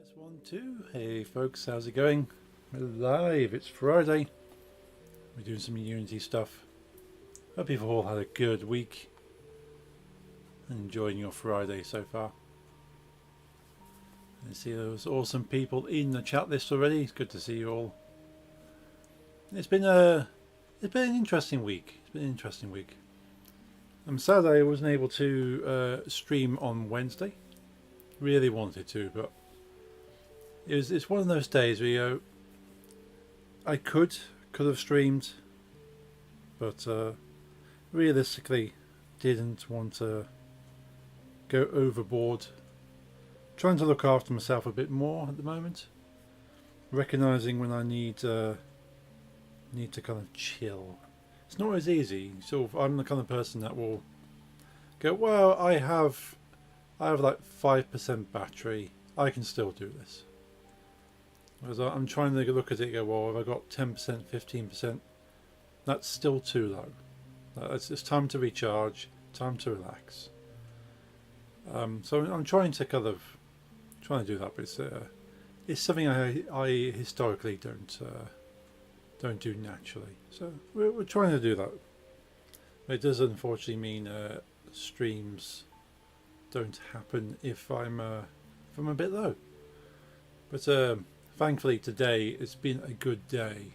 Test 1, 2. Hey folks, how's it going? We're live, it's Friday. We're doing some Unity stuff. Hope you've all had a good week and enjoying your Friday so far. I see those awesome people in the chat list already. It's good to see you all. It's been an interesting week. I'm sad I wasn't able to stream on Wednesday. Really wanted to, but it's one of those days where I could have streamed, but realistically didn't want to go overboard. Trying to look after myself a bit more at the moment, recognizing when I need to kind of chill. It's not as easy. I'm the kind of person that will go, well, I have like 5% battery, I can still do this. Whereas I'm trying to look at it and go, well, if I got 10%, 15%, that's still too low. It's time to recharge, time to relax. So I'm trying to do that, but it's something I historically don't do naturally. So we're trying to do that. It does unfortunately mean streams don't happen if I'm a bit low. But thankfully today it's been a good day.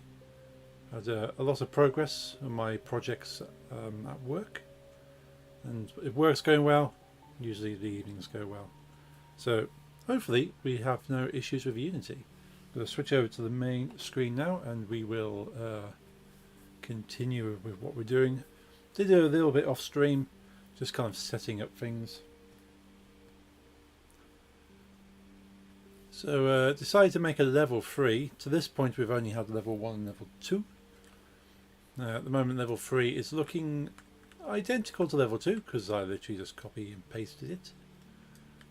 I had a lot of progress on my projects at work, and if work's going well, usually the evenings go well. So hopefully we have no issues with Unity. I'm going to switch over to the main screen now, and we will continue with what we're doing. Did a little bit off stream, just kind of setting up things. So decided to make a level 3. To this point we've only had level 1 and level 2. At the moment level 3 is looking identical to level 2 because I literally just copy and pasted it.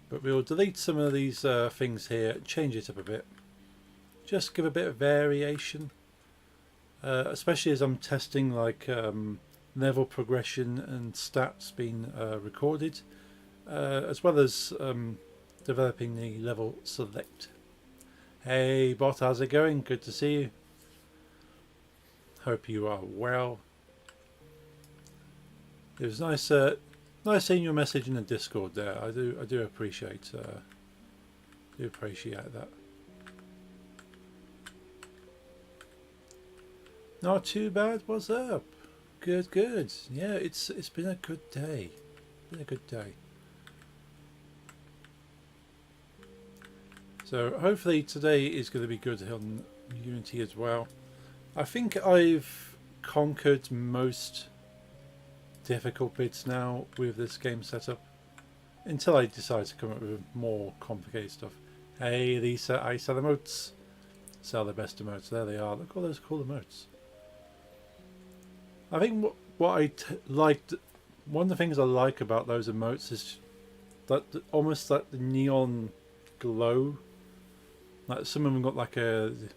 But we'll delete some of these things here, change it up a bit. Just give a bit of variation. Especially as I'm testing like level progression and stats being recorded. As well as developing the level select. Hey bot, how's it going? Good to see you. Hope you are well. It was nice seeing your message in the Discord there. I do appreciate that. Not too bad. What's up? Good. Yeah, it's been a good day. So hopefully today is going to be good on Unity as well. I think I've conquered most difficult bits now with this game setup, until I decide to come up with more complicated stuff. Hey Lisa, I sell emotes. Sell the best emotes. There they are. Look at all those cool emotes. I think what I liked, one of the things I like about those emotes is that almost like the neon glow. Like some of them got like the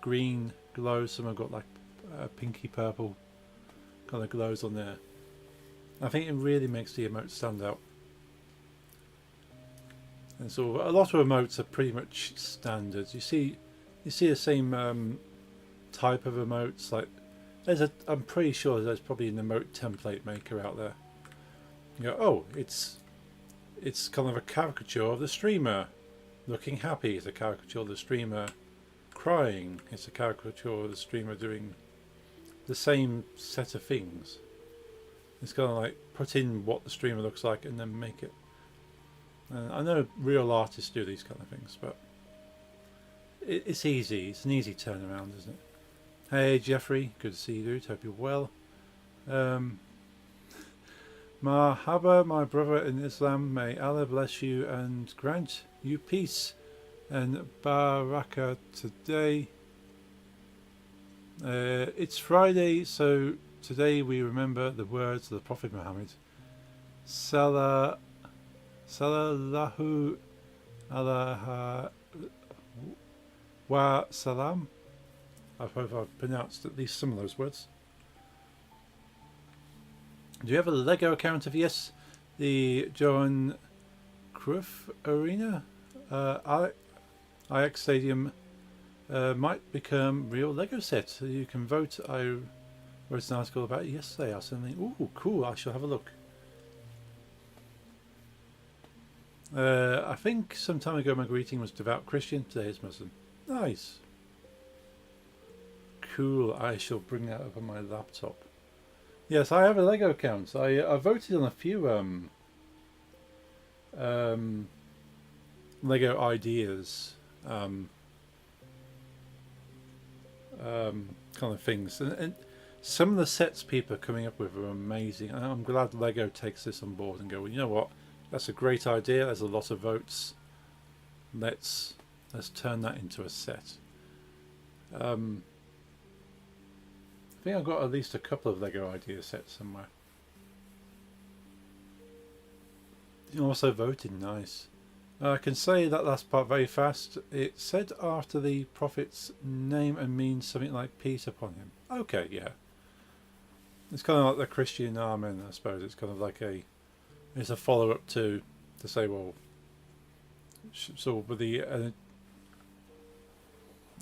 green glow, some have got like a pinky purple kind of glows on there. I think it really makes the emotes stand out. And so a lot of emotes are pretty much standards. You see the same type of emotes. Like I'm pretty sure there's probably an emote template maker out there. You go, oh, it's kind of a caricature of the streamer. Looking happy is a caricature of the streamer. Crying is a caricature of the streamer doing the same set of things. It's kind of like put in what the streamer looks like and then make it. I know real artists do these kind of things, but it's easy. It's an easy turnaround, isn't it? Hey Jeffrey, good to see you, dude. Hope you're well. Marhaba, my brother in Islam. May Allah bless you and grant you peace and barakah today. It's Friday, so today we remember the words of the Prophet Muhammad. Sallallahu alaihi wa salam. I hope I've pronounced at least some of those words. Do you have a Lego account? If yes, the Joan Cruyff Arena. IX Stadium might become real Lego set. You can vote. I wrote an article about it yesterday. I was thinking, ooh, cool, I shall have a look. I think some time ago my greeting was devout Christian. Today it's Muslim. Nice. Cool, I shall bring that up on my laptop. Yes, I have a Lego account. I voted on a few Lego ideas kind of things, and some of the sets people are coming up with are amazing. And I'm glad Lego takes this on board and go, well, you know what, that's a great idea, there's a lot of votes, let's turn that into a set. I think I've got at least a couple of Lego idea sets somewhere. You also voted, nice. I can say that last part very fast. It said after the prophet's name and means something like peace upon him. Okay, yeah. It's kind of like the Christian Amen, I suppose. It's kind of like it's a follow-up to say, well, so with the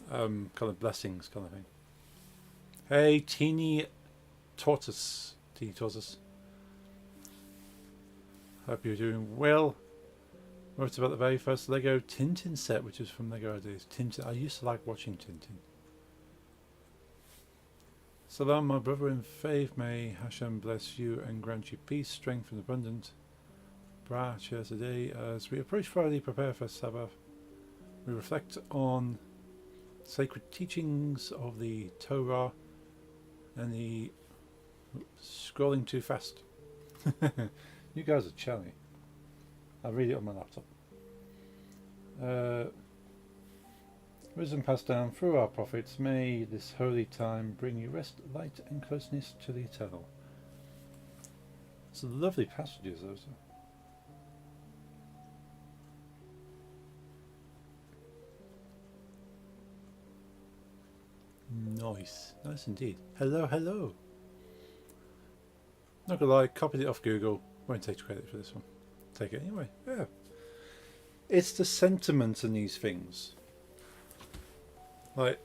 kind of blessings kind of thing. Hey, Teeny Tortoise. Hope you're doing well. Wrote about the very first Lego Tintin set, which is from Lego Ideas. Tintin. I used to like watching Tintin. Salam, my brother in faith. May Hashem bless you and grant you peace, strength, and abundant. Bra shares today. As we approach Friday, prepare for Sabbath. We reflect on sacred teachings of the Torah and the... Oops, scrolling too fast. You guys are chatty. I'll read it on my laptop. Wisdom passed down through our prophets. May this holy time bring you rest, light, and closeness to the eternal. Some lovely passages, those are. Nice. Nice indeed. Hello, hello. Not gonna lie, copied it off Google. Won't take credit for this one. Take it anyway. Yeah. It's the sentiment in these things. Like,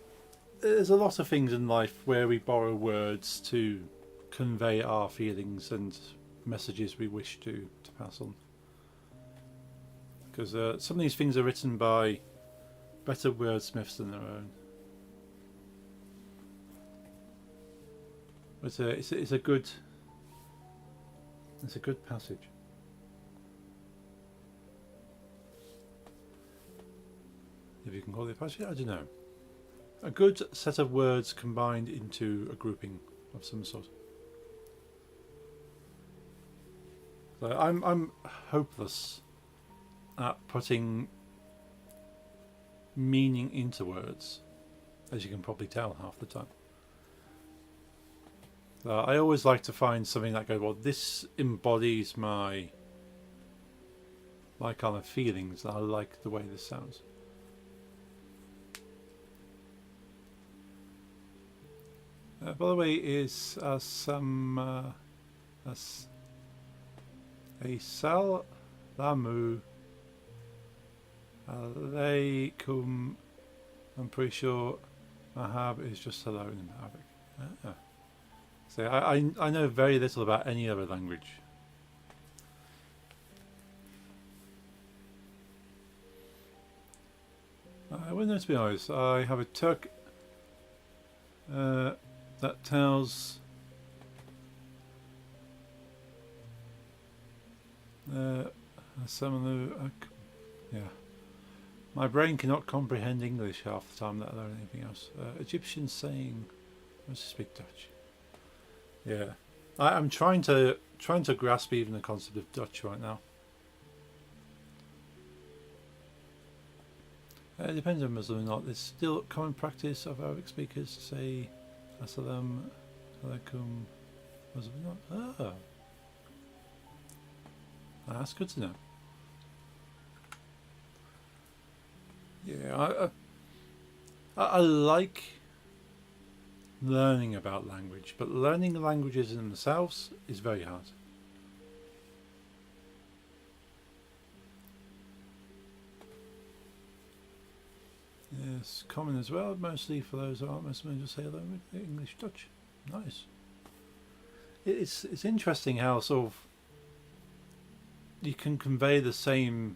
there's a lot of things in life where we borrow words to convey our feelings and messages we wish to pass on. Because some of these things are written by better wordsmiths than their own. But it's a good passage. If you can call it a passage, I don't know. A good set of words combined into a grouping of some sort. So I'm hopeless at putting meaning into words, as you can probably tell half the time. I always like to find something that goes, well, this embodies my kind of feelings, and I like the way this sounds. By the way, is some Assalamu alaikum. I'm pretty sure Mahab is just hello in Arabic. Ah. So I know very little about any other language. I wouldn't know, to be honest. I have a Turk that tells some of the yeah. My brain cannot comprehend English half the time, let alone anything else. Egyptian saying, let's speak Dutch. Yeah, I'm trying to grasp even the concept of Dutch right now. It depends on Muslim or not. There's still common practice of Arabic speakers to say Assalamu alaikum. Muslim not. Ah, that's good to know. Yeah, I like learning about language, but learning languages in themselves is very hard. Yes, common as well, mostly for those who aren't most to say hello with English Dutch. Nice. It's interesting how sort of you can convey the same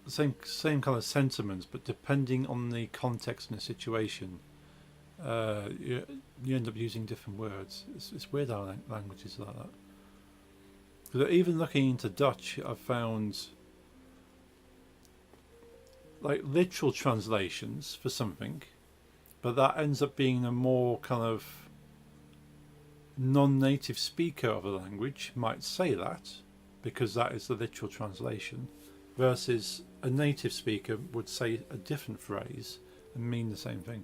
kind of sentiments, but depending on the context and the situation, you end up using different words. It's weird how languages are like that. But even looking into Dutch, I've found like literal translations for something, but that ends up being a more kind of non-native speaker of the language might say that because that is the literal translation, versus a native speaker would say a different phrase and mean the same thing.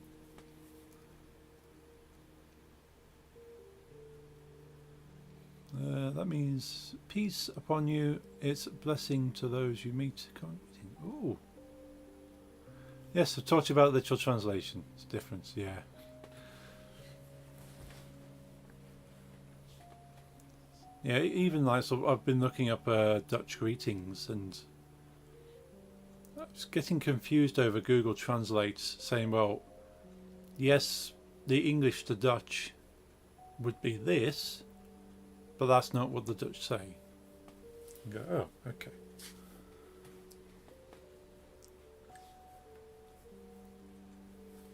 That means peace upon you. It's a blessing to those you meet. Ooh. Yes, I've talked about literal translation. It's different, yeah. Yeah, even like so I've been looking up Dutch greetings, and I was getting confused over Google Translate saying, well, yes, the English to Dutch would be this, but that's not what the Dutch say. You go, oh, okay.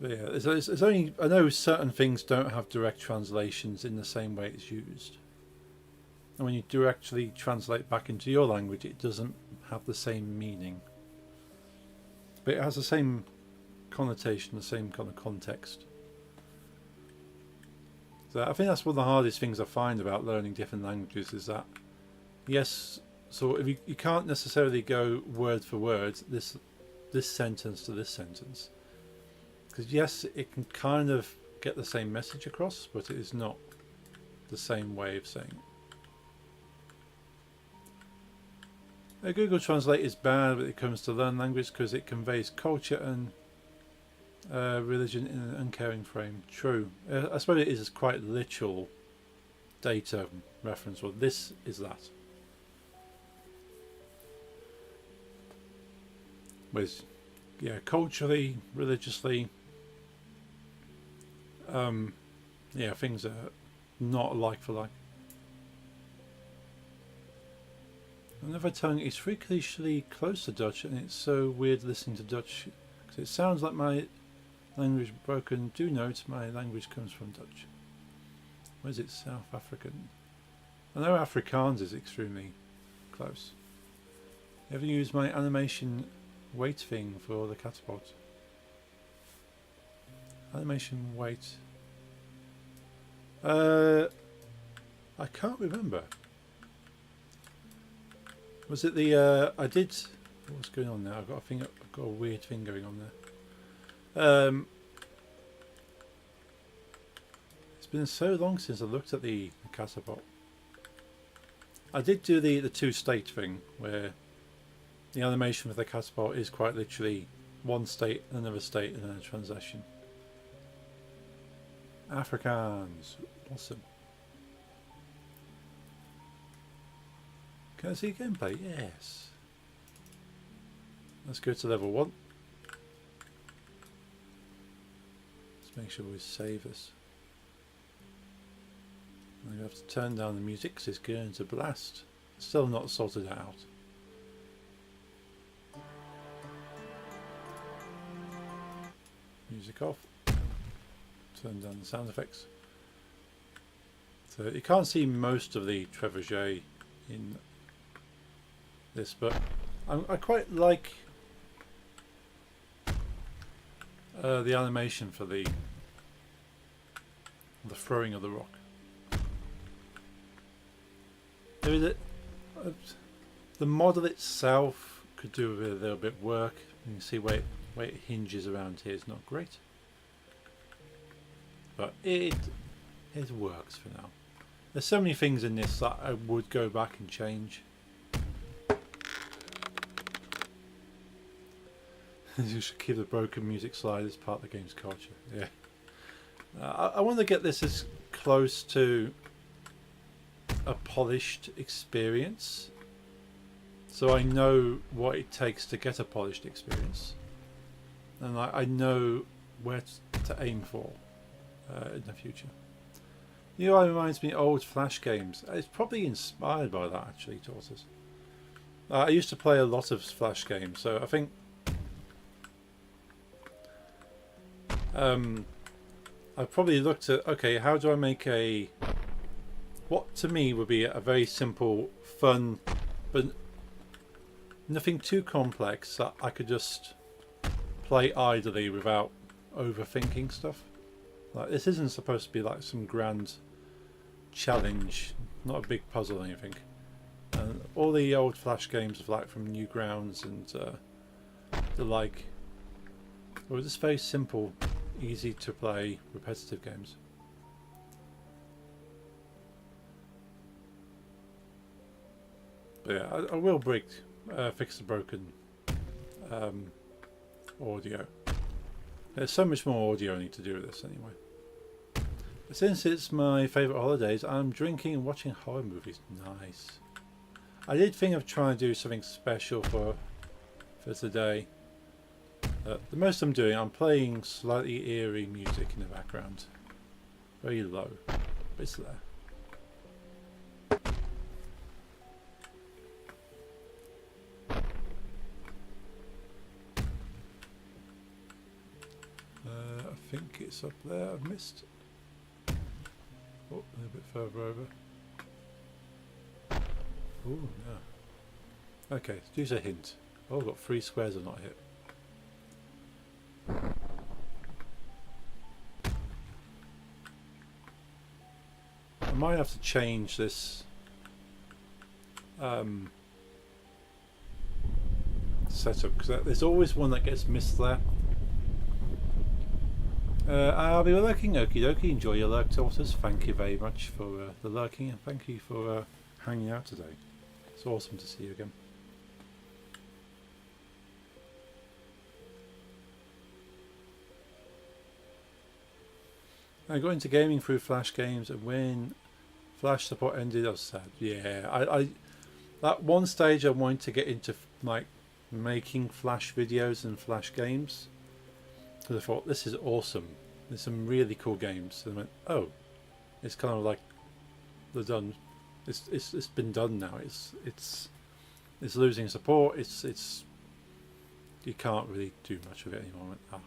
But yeah, there's only, I know certain things don't have direct translations in the same way it's used. And when you do actually translate back into your language, it doesn't have the same meaning. But it has the same connotation, the same kind of context. So I think that's one of the hardest things I find about learning different languages is that, yes, so if you can't necessarily go word for word, this sentence to this sentence. Because yes, it can kind of get the same message across, but it is not the same way of saying it. Google Translate is bad when it comes to learn language because it conveys culture and religion in an uncaring frame. True. I suppose it is quite literal data reference. Well, this is that. With, yeah, culturally, religiously, yeah, things are not like for like. Another tongue is freakishly close to Dutch, and it's so weird listening to Dutch because it sounds like my language broken. Do note my language comes from Dutch. Where is it? South African. I know Afrikaans is extremely close. Ever use my animation weight thing for the catapult? Animation weight. I can't remember. Was it the I did? What's going on now? I've got a weird thing going on there. It's been so long since I looked at the catapult. I did do the two-state thing where the animation with the catapult is quite literally one state, another state, and then a transition. Afrikaans, awesome. Can I see gameplay? Yes. Let's go to level 1. Let's make sure we save this. And you have to turn down the music because it's going to blast. Still not sorted it out. Music off. Turn down the sound effects. So you can't see most of the trebuchet in this, but I quite like the animation for the throwing of the rock. There is the model itself could do with a little bit of work. You can see where it hinges around here is not great, but it works for now. There's so many things in this that I would go back and change. You should keep the broken music slide as part of the game's culture. Yeah, I want to get this as close to a polished experience, so I know what it takes to get a polished experience. and I know where to aim for in the future. UI reminds me of old Flash games. It's probably inspired by that, actually, Tortoise. I used to play a lot of Flash games, so I think I probably looked at, okay, how do I make what to me would be a very simple, fun, but nothing too complex that I could just play idly without overthinking stuff. Like, this isn't supposed to be like some grand challenge, not a big puzzle or anything. And all the old Flash games, like from Newgrounds and the like, were just very simple, easy to play, repetitive games. But yeah, I will fix the broken audio. There's so much more audio I need to do with this anyway. Since it's my favourite holidays, I'm drinking and watching horror movies. Nice. I did think of trying to do something special for today. The most I'm doing, I'm playing slightly eerie music in the background. Very low, but it's there. I think it's up there. I've missed. Oh, a little bit further over. Oh, no. Okay, use a hint. Oh, I've got 3 squares I've not hit. I might have to change this setup, because there's always one that gets missed there. I'll be lurking. Okie dokie. Enjoy your lurk, Tortoise. Thank you very much for the lurking, and thank you for hanging out today. It's awesome to see you again. I got into gaming through Flash games, and when Flash support ended, I was sad. Yeah, I that one stage I wanted to get into like making Flash videos and Flash games, because I thought this is awesome. There's some really cool games, and I went, oh, it's kind of like they're done. It's been done now. It's losing support. It's you can't really do much of it anymore. I went, ah.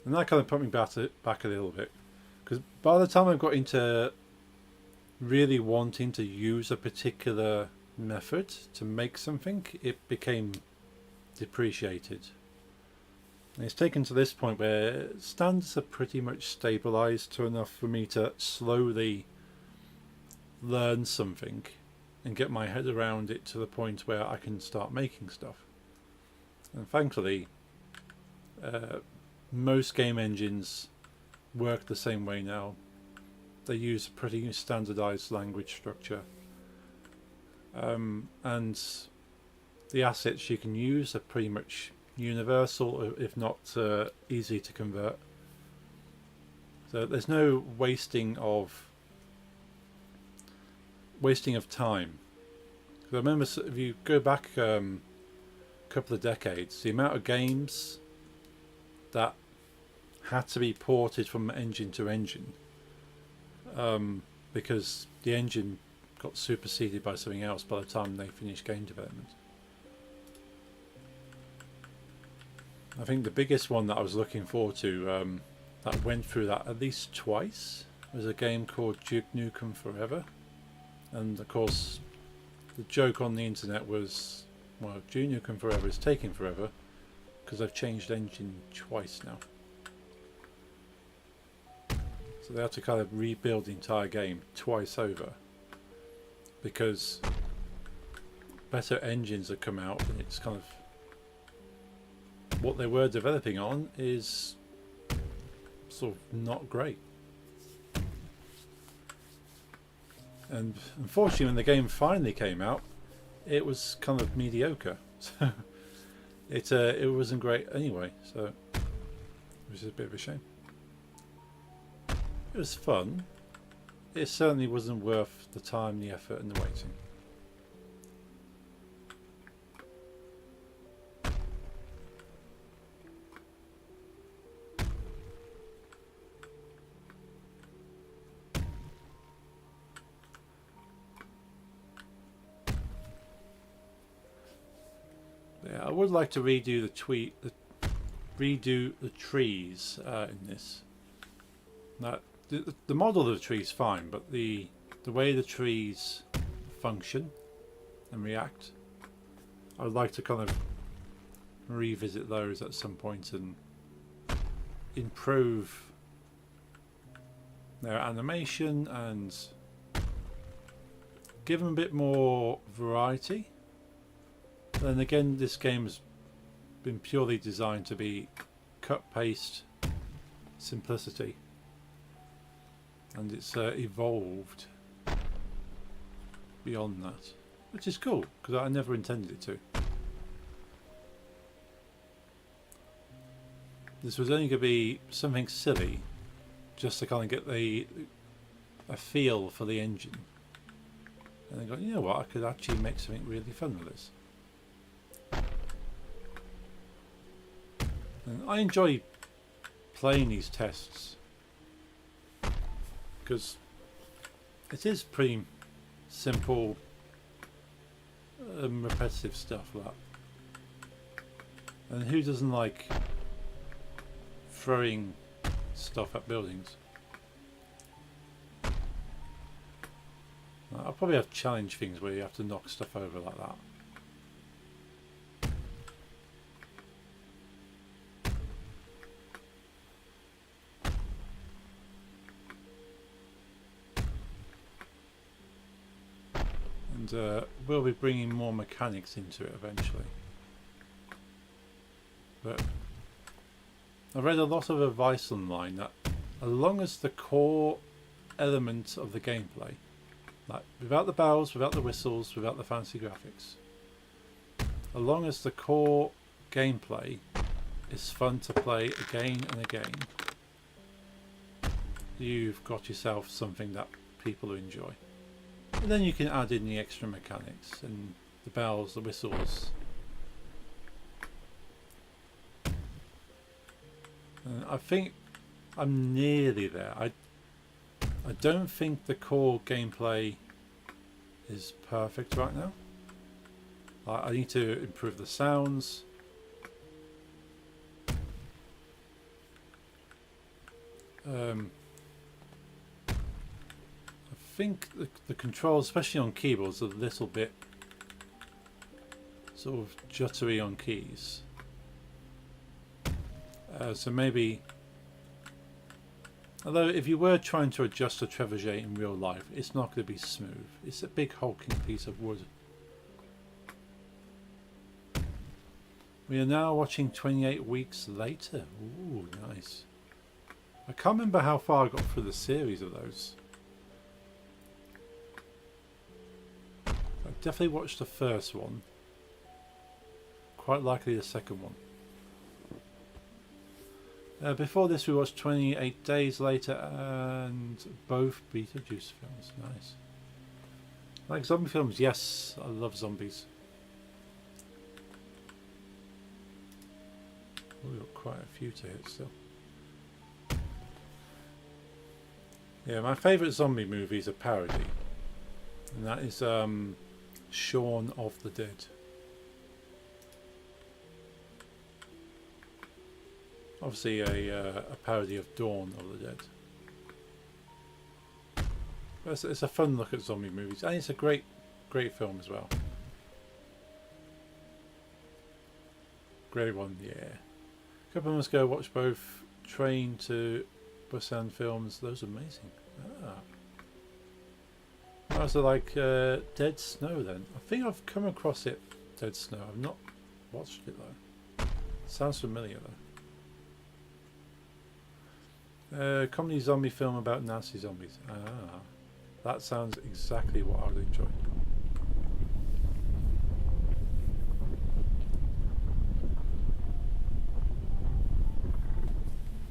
And that kind of put me back a little bit, because by the time I got into really wanting to use a particular method to make something, it became depreciated. And it's taken to this point where standards are pretty much stabilized to enough for me to slowly learn something and get my head around it to the point where I can start making stuff. And thankfully, most game engines work the same way now. They use a pretty standardized language structure, and the assets you can use are pretty much universal, if not easy to convert. So there's no wasting of time. I remember, if you go back a couple of decades, the amount of games that had to be ported from engine to engine, because the engine got superseded by something else by the time they finished game development. I think the biggest one that I was looking forward to, that went through that at least twice, was a game called Duke Nukem Forever. And of course, the joke on the internet was, well, Duke Nukem Forever is taking forever because I've changed engine twice now. So they had to kind of rebuild the entire game twice over, because better engines have come out, and it's kind of what they were developing on is sort of not great. And unfortunately, when the game finally came out, it was kind of mediocre. So it wasn't great anyway. So it was a bit of a shame. It was fun. It certainly wasn't worth the time, the effort, and the waiting. would like to redo the trees in this. Now, the model of the tree is fine, but the way the trees function and react, I would like to kind of revisit those at some point and improve their animation and give them a bit more variety. Then again, this game's been purely designed to be cut paste simplicity, and it's evolved beyond that, which is cool because I never intended it to. This was only going to be something silly just to kind of get a feel for the engine, and I got, you know what, I could actually make something really fun with this. And I enjoy playing these tests because it is pretty simple, repetitive stuff, that. And who doesn't like throwing stuff at buildings? I'll probably have challenge things where you have to knock stuff over like that. And we'll be bringing more mechanics into it eventually. But I read a lot of advice online that as long as the core element of the gameplay, like without the bells, without the whistles, without the fancy graphics, as long as the core gameplay is fun to play again and again, you've got yourself something that people enjoy. And then you can add in the extra mechanics and the bells, the whistles. I think I'm nearly there. I don't think the core gameplay is perfect right now. I need to improve the sounds. I think the controls, especially on keyboards, are a little bit sort of jittery on keys. So maybe, although if you were trying to adjust a trebuchet in real life, it's not going to be smooth. It's a big hulking piece of wood. We are now watching 28 weeks later. Ooh, nice. I can't remember how far I got through the series of those. I definitely watched the first one. Quite likely the second one. Before this we watched 28 Days Later and both Beetlejuice films. Nice. Like zombie films? Yes, I love zombies. Oh, we've got quite a few to hit still. Yeah, my favourite zombie movie is a parody, and that is Shaun of the Dead. Obviously a parody of Dawn of the Dead. But it's a fun look at zombie movies, and it's a great film as well. Great one, yeah. A couple of months ago I watched both Train to Busan films. Those are amazing. I was like Dead Snow then. I think I've come across it, Dead Snow. I've not watched it though. Sounds familiar though. Comedy zombie film about Nazi zombies. That sounds exactly what I would enjoy.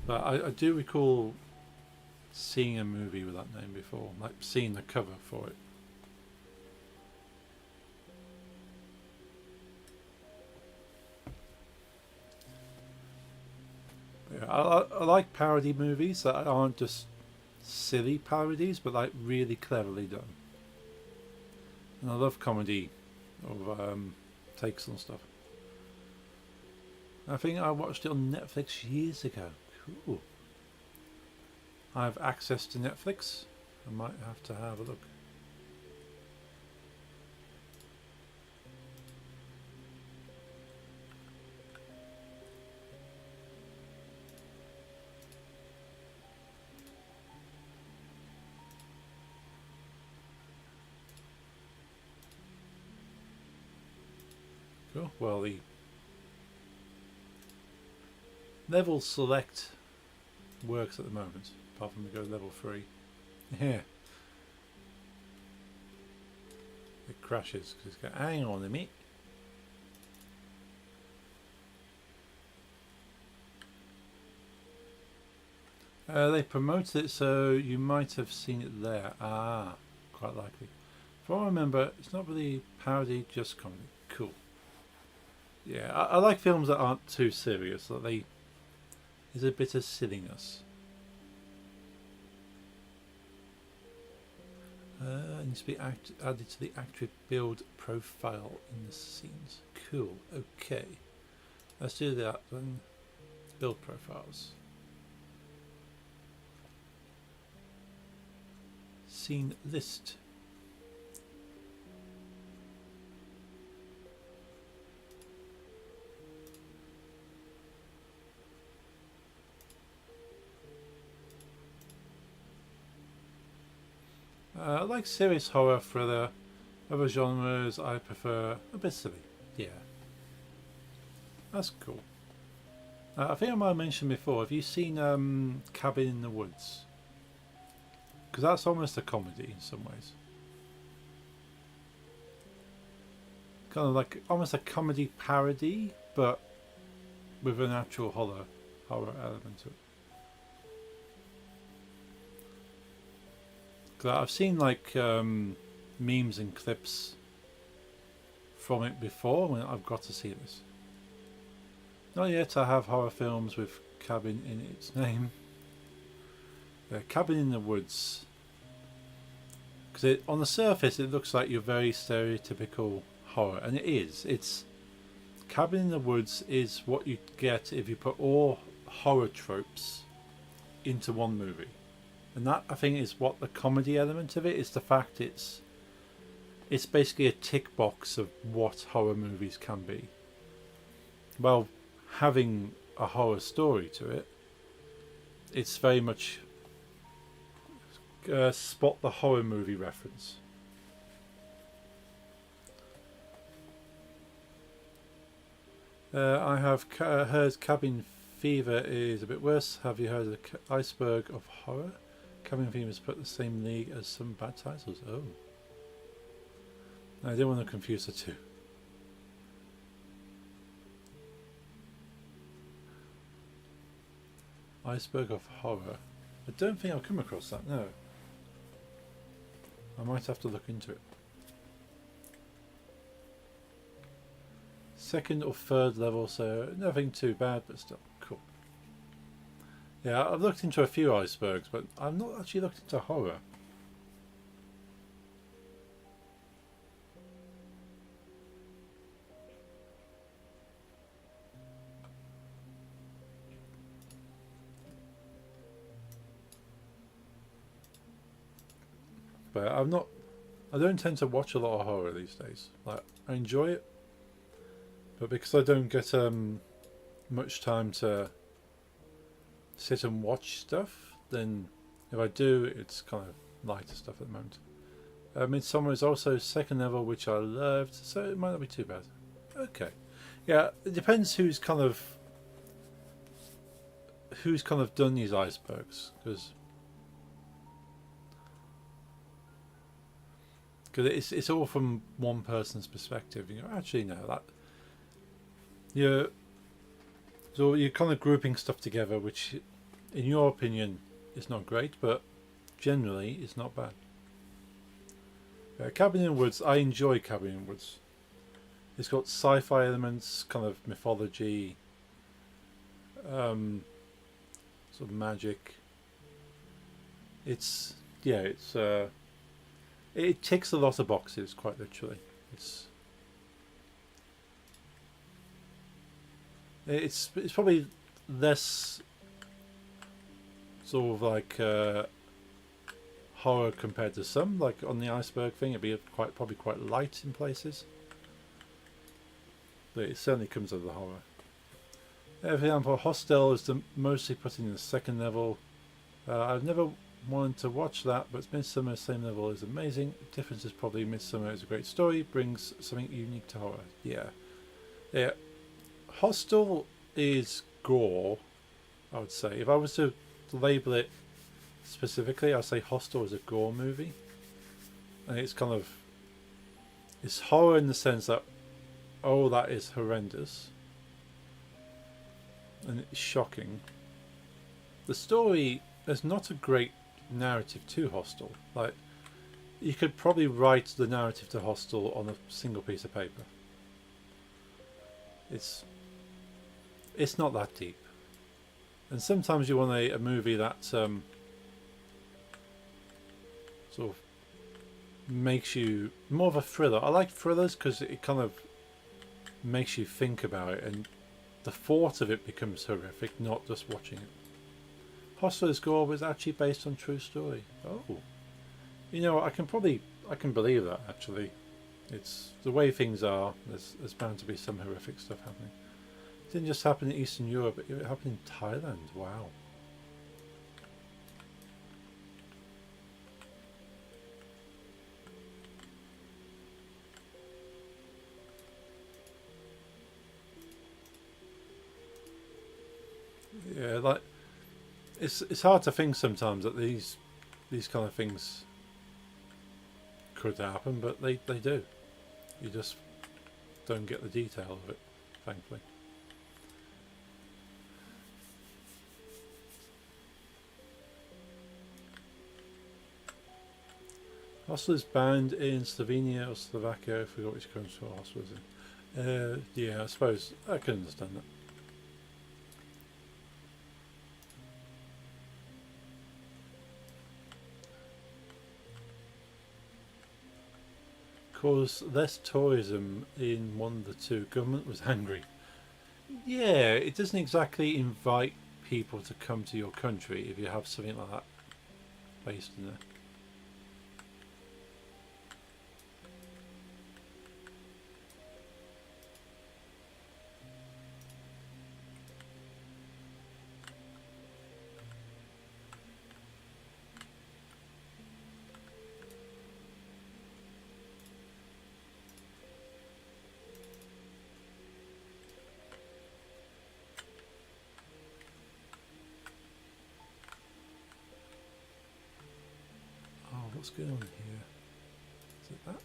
But I do recall seeing a movie with that name before, like seeing the cover for it. Yeah, I like parody movies that aren't just silly parodies, but like really cleverly done. And I love comedy of takes on stuff. I think I watched it on Netflix years ago. Cool. I have access to Netflix. I might have to have a look. Cool. Well, the level select works at the moment, apart from we go level 3. Yeah. It crashes because it's going, hang on a minute. They promoted it, so you might have seen it there. Ah, quite likely. If I remember, it's not really parody, just comedy. Cool. Yeah, I like films that aren't too serious. That there's a bit of silliness. Needs to be added to the active build profile in the scenes. Cool. Okay. Let's do that then. Build profiles. Scene list. I like serious horror, thriller. Other genres I prefer a bit silly. Yeah. That's cool. I think I might have mentioned before, have you seen Cabin in the Woods? Because that's almost a comedy in some ways. Kind of like almost a comedy parody, but with an actual horror element to it. Cause I've seen like memes and clips from it before when I've got to see this. Not yet I have horror films with cabin in its name. Cabin in the Woods. Because on the surface it looks like your very stereotypical horror, and it is. It's Cabin in the Woods is what you get if you put all horror tropes into one movie. And that, I think, is what the comedy element of it is. The fact it's basically a tick box of what horror movies can be. Well, having a horror story to it, it's very much spot the horror movie reference. I have heard Cabin Fever is a bit worse. Have you heard of the Iceberg of Horror? Cabin Fever is put in the same league as some bad titles. Oh. I didn't want to confuse the two. Iceberg of Horror. I don't think I've come across that, no. I might have to look into it. Second or third level, so nothing too bad, but still cool. Yeah, I've looked into a few icebergs, but I've not actually looked into horror. But I don't tend to watch a lot of horror these days. Like, I enjoy it, but because I don't get much time to sit and watch stuff, then if I do, it's kind of lighter stuff at the moment. Midsummer is also second level, which I loved, so it might not be too bad. Okay, yeah, it depends who's kind of done these icebergs, because it's all from one person's perspective. You know, actually no, that so you're kind of grouping stuff together, which, in your opinion, is not great, but generally it's not bad. Cabin in the Woods, I enjoy Cabin in the Woods. It's got sci-fi elements, kind of mythology, sort of magic. It ticks a lot of boxes, quite literally. It's probably less sort of like horror compared to some, like on the iceberg thing. It'd be probably quite light in places, but it certainly comes with the horror. For example, Hostel is mostly put in the second level. I've never wanted to watch that, but Midsummer same level is amazing. Difference is probably Midsummer is a great story, brings something unique to horror. Yeah. Hostel is gore, I would say. If I was to label it specifically, I'd say Hostel is a gore movie, and it's horror in the sense that, oh, that is horrendous and it's shocking. The story, there's not a great narrative to Hostel. Like, you could probably write the narrative to Hostel on a single piece of paper. It's not that deep. And sometimes you want a movie that sort of makes you more of a thriller. I like thrillers because it kind of makes you think about it, and the thought of it becomes horrific, not just watching it. Hostel is gore was actually based on true story. Oh, you know, I can believe that actually. It's the way things are. There's bound to be some horrific stuff happening. It didn't just happen in Eastern Europe, it happened in Thailand. Wow. Yeah, like it's hard to think sometimes that these kind of things could happen, but they do. You just don't get the detail of it, thankfully. Hostel is banned in Slovenia or Slovakia. I forgot which country Hostel is in. Yeah, I suppose I can understand that. Caused less tourism in one of the two. Government was angry. Yeah, it doesn't exactly invite people to come to your country if you have something like that based in there. Oh, what's going on here? Is it that?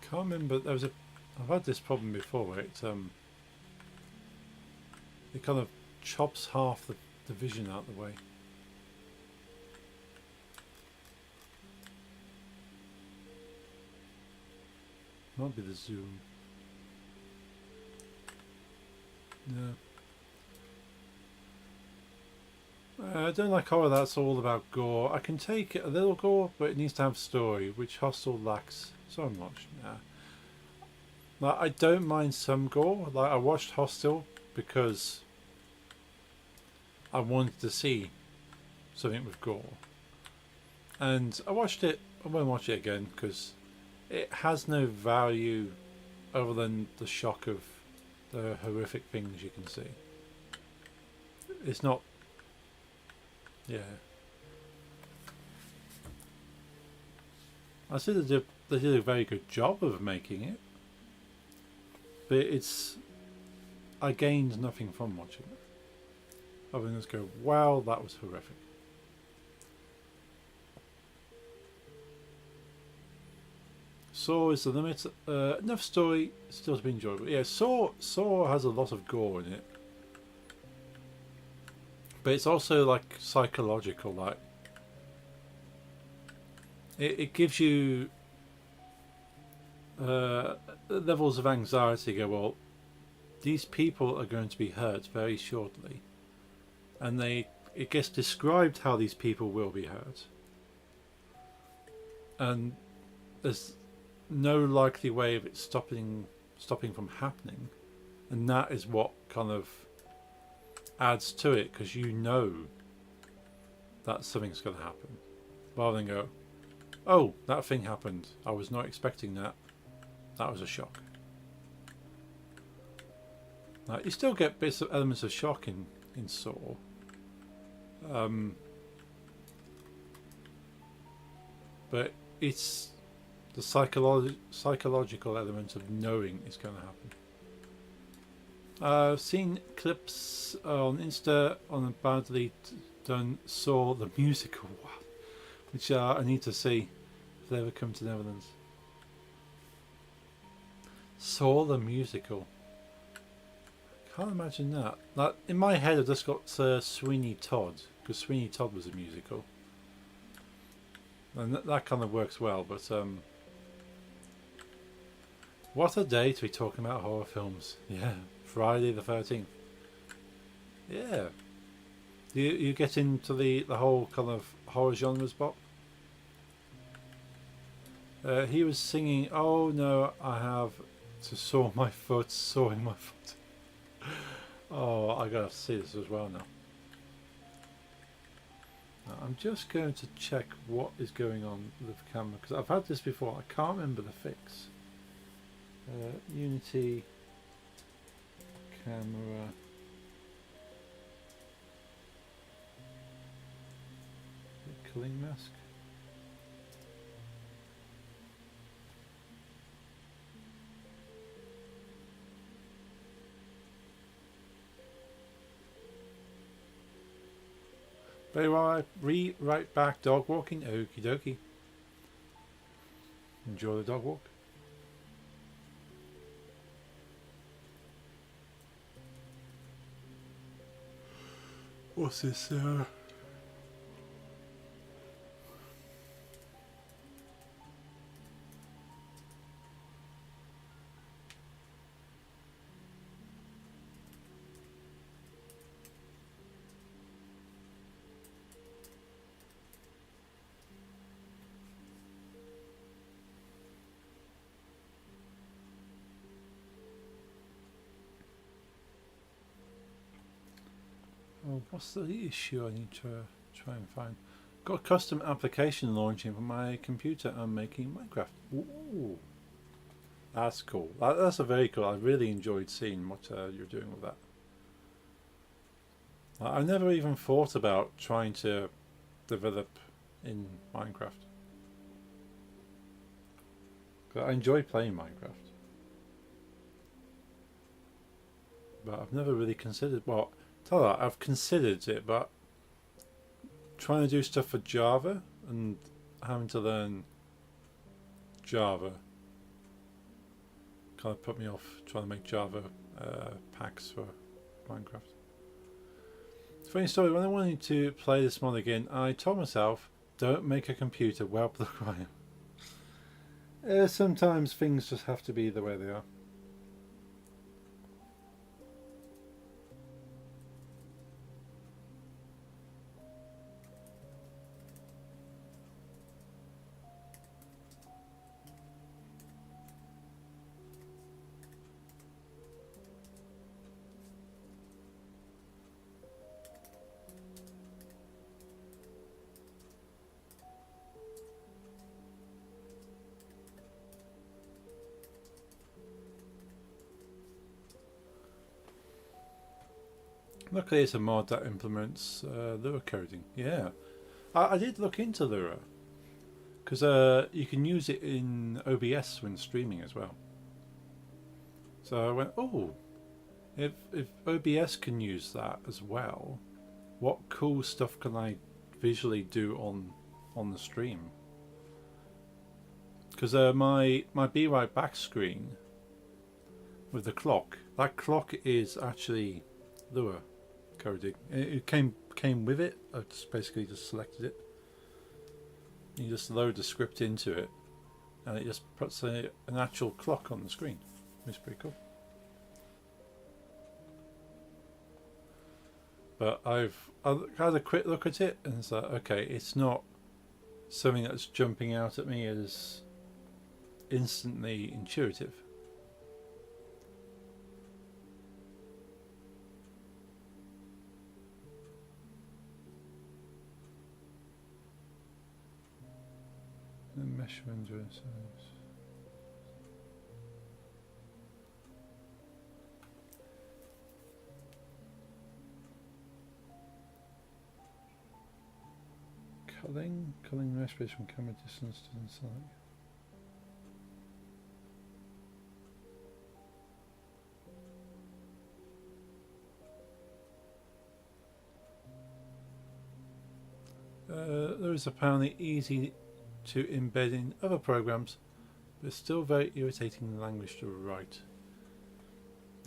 Can't remember. I've had this problem before where it kind of chops half the vision out of the way. Might be the zoom. No. I don't like horror that's all about gore. I can take a little gore, but it needs to have story, which Hostel lacks so much. Nah. Like, I don't mind some gore. Like, I watched Hostel because I wanted to see something with gore. And I watched it. I won't watch it again because it has no value other than the shock of the horrific things you can see. It's not. Yeah. I see they did a very good job of making it, but I gained nothing from watching it. Other than just go, wow, that was horrific. Saw is the limit. Enough story still to be enjoyable. Yeah, Saw has a lot of gore in it, but it's also like psychological. Like it gives you levels of anxiety. Go, well, these people are going to be hurt very shortly, and they it gets described how these people will be hurt, and there's no likely way of it stopping from happening, and that is what kind of adds to it, because you know that something's going to happen, rather than go, oh, that thing happened, I was not expecting that, that was a shock. Now, you still get bits of elements of shock in Saw, but it's the psychological element of knowing it's going to happen. I've seen clips on Insta on a badly done Saw the musical, which I need to see if they ever come to Netherlands. Saw the musical. Can't imagine that. Like, in my head, I've just got Sweeney Todd, because Sweeney Todd was a musical, and that kind of works well. But what a day to be talking about horror films! Yeah, Friday the 13th. Yeah, you get into the whole kind of horror genres, Bob. He was singing, "Oh no, I have to saw my foot, sawing my foot." Oh, I gotta see this as well now. I'm just going to check what is going on with the camera, because I've had this before. I can't remember the fix. Unity camera. Killing mask. Very well, right back, dog walking, okie dokie. Enjoy the dog walk. What's this, oh, what's the issue I need to try and find? Got a custom application launching for my computer. I'm making Minecraft. Ooh, that's cool. That's a very cool. I really enjoyed seeing what you're doing with that. I never even thought about trying to develop in Minecraft. I enjoy playing Minecraft, but I've never really considered. Well, tell that I've considered it, but trying to do stuff for Java and having to learn Java kind of put me off trying to make Java packs for Minecraft. Funny story, when I wanted to play this mod again, I told myself, don't make a computer well programmed. Sometimes things just have to be the way they are. Luckily it's a mod that implements Lua coding. Yeah, I did look into Lua, because you can use it in OBS when streaming as well. So I went, oh, if OBS can use that as well, what cool stuff can I visually do on the stream? Because my Be Right Back screen with the clock, that clock is actually Lua coding. It came with it. I basically just selected it. You just load the script into it, and it just puts an actual clock on the screen. It's pretty cool. But I've had a quick look at it and it's like, okay, it's not something that's jumping out at me as instantly intuitive. And mesh render size. Culling mesh based from camera distance to the side. There is apparently easy to embed in other programs, but it's still very irritating language to write.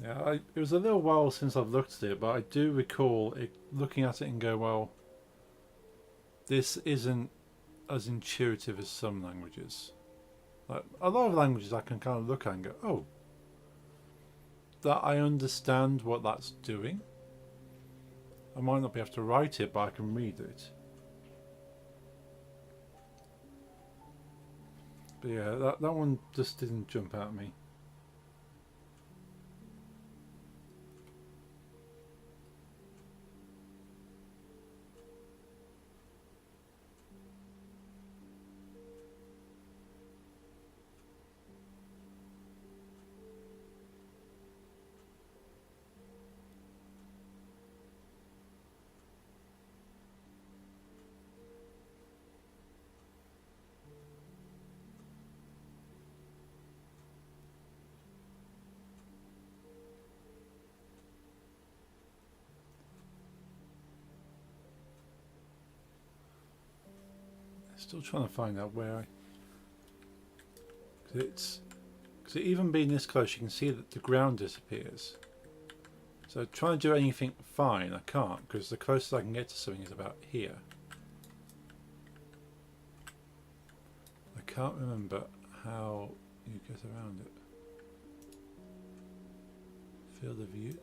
Yeah, it was a little while since I've looked at it, but I do recall looking at it and go, well, this isn't as intuitive as some languages. Like a lot of languages I can kind of look at and go, oh, that I understand what that's doing. I might not be able to write it, but I can read it. But yeah, that one just didn't jump out at me. Still trying to find out where because even being this close, you can see that the ground disappears. So trying to do anything fine, I can't, because the closest I can get to something is about here. I can't remember how you get around it. Field of view.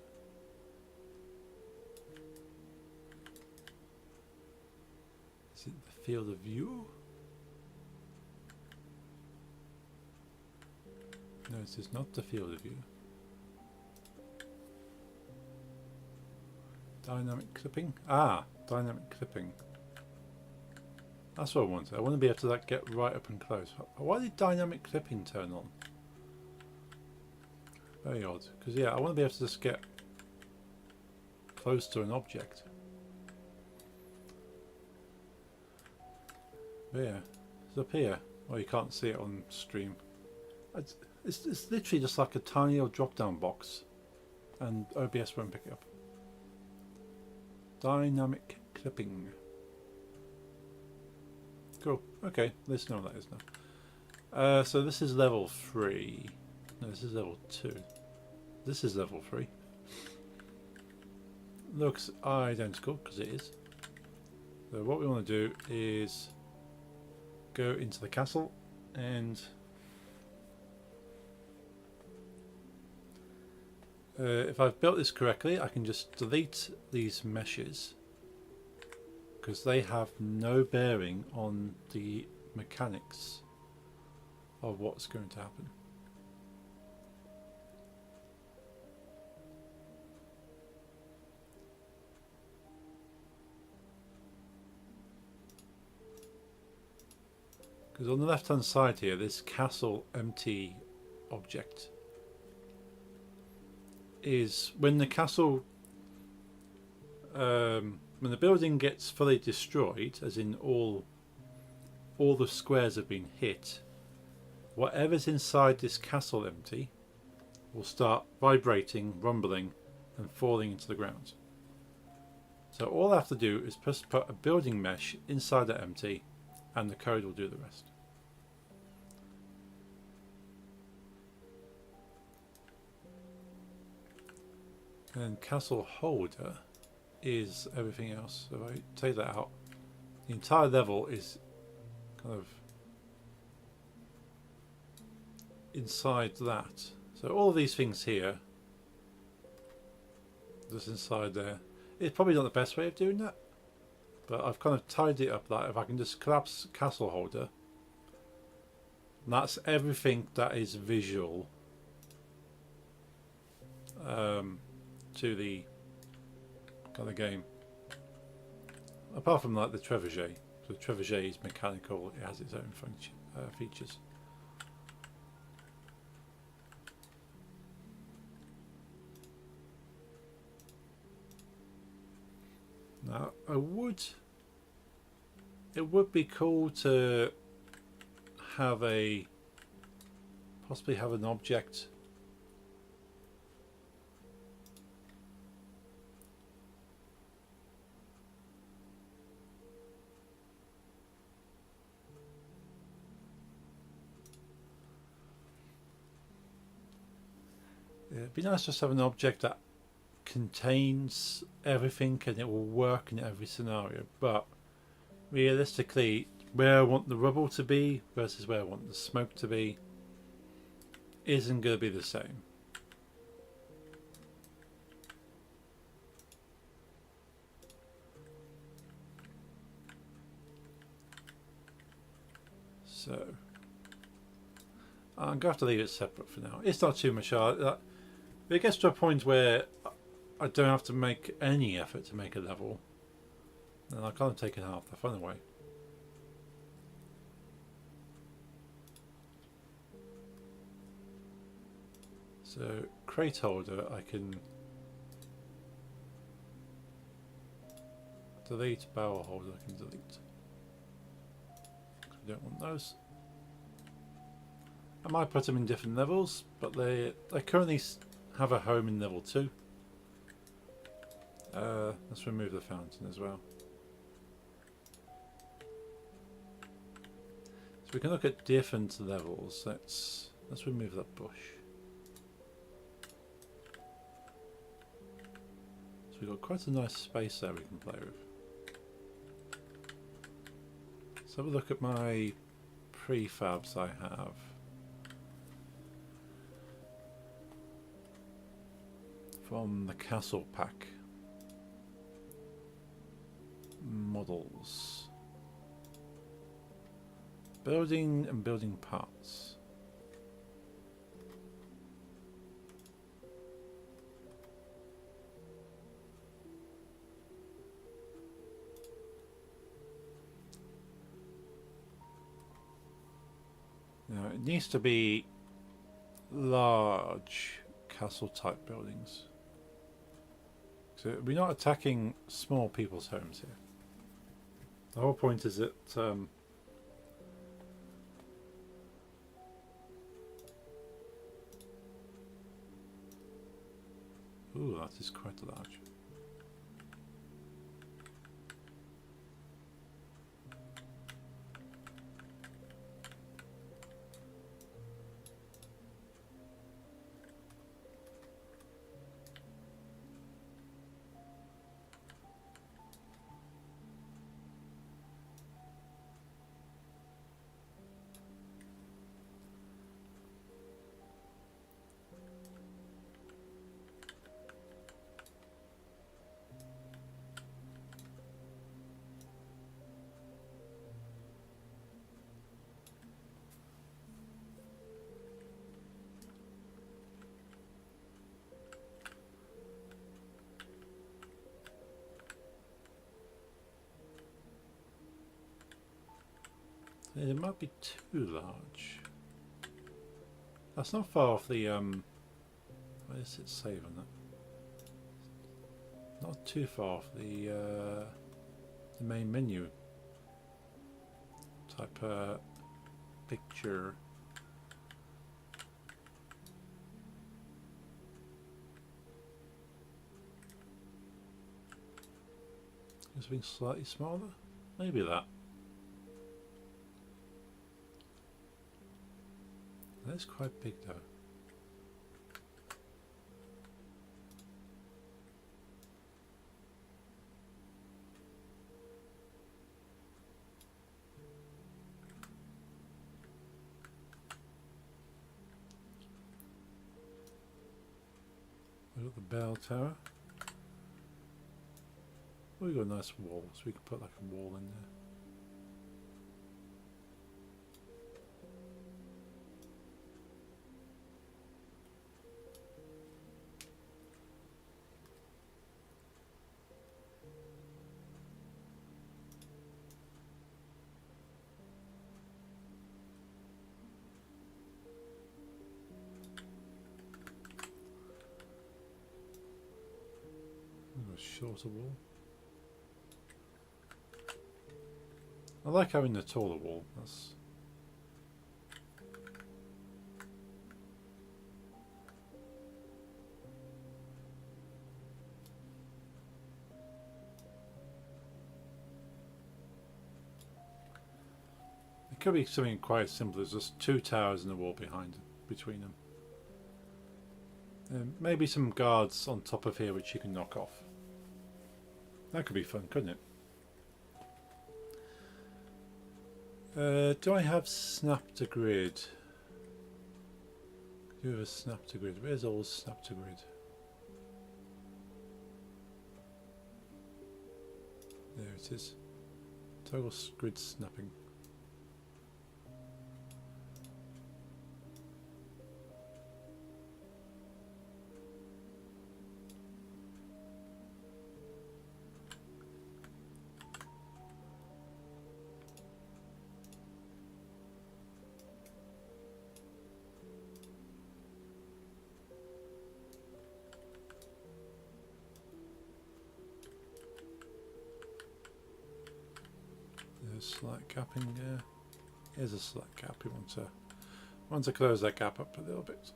Is it the field of view? No, this is not the field of view. Dynamic clipping? Ah, dynamic clipping. That's what I wanted. I want to be able to like get right up and close. Why did dynamic clipping turn on? Very odd. Because yeah, I want to be able to just get close to an object. But yeah, it's up here. Well, you can't see it on stream. It's literally just like a tiny little drop-down box, and OBS won't pick it up. Dynamic clipping. Cool. Okay, let's know what that is now. So this is level 3. No, this is level 2. This is level 3. Looks identical, because it is. So what we want to do is go into the castle and if I've built this correctly, I can just delete these meshes because they have no bearing on the mechanics of what's going to happen. Because on the left hand side here, this castle empty object is when the castle, when the building gets fully destroyed, as in all the squares have been hit, whatever's inside this castle empty will start vibrating, rumbling and falling into the ground. So all I have to do is just put a building mesh inside that empty and the code will do the rest. And castle holder is everything else. So if I take that out, the entire level is kind of inside that. So all of these things here, just inside there. It's probably not the best way of doing that, but I've kind of tied it up that if I can just collapse castle holder, that's everything that is visual to the kind of game. Apart from like the trebuchet. So the trebuchet is mechanical, it has its own function, features. Now it would be cool to have possibly have an object it'd be nice just to have an object that contains everything and it will work in every scenario, but realistically where I want the rubble to be versus where I want the smoke to be isn't going to be the same. So I'm going to have to leave it separate for now. It's not too much hard. It gets to a point where I don't have to make any effort to make a level, and I kind of taken half the fun away. So crate holder, I can delete, barrel holder I can delete. I don't want those. I might put them in different levels, but they currently have a home in level 2. Let's remove the fountain as well. So we can look at different levels. Let's remove that bush. So we've got quite a nice space there we can play with. Let's have a look at my prefabs I have. From the castle pack. Models. Building and building parts. Now it needs to be large castle type buildings. So we're not attacking small people's homes here. The whole point is that ooh, that is quite large. It might be too large. That's not far off the where does it save on that? Not too far off the main menu type picture. It's being slightly smaller? Maybe that. That's quite big though. We've got the bell tower. Oh, we've got a nice wall, so we can put like a wall in there. A shorter wall. I like having the taller wall. That's it. Could be something quite simple as just 2 towers and a wall behind between them. Maybe some guards on top of here which you can knock off. That could be fun, couldn't it? Do I have snap to grid? Do you have a snap to grid? Where's all snap to grid? There it is. Toggle grid snapping. There's a slight gap in there. Here's a slight gap. We want to close that gap up a little bit.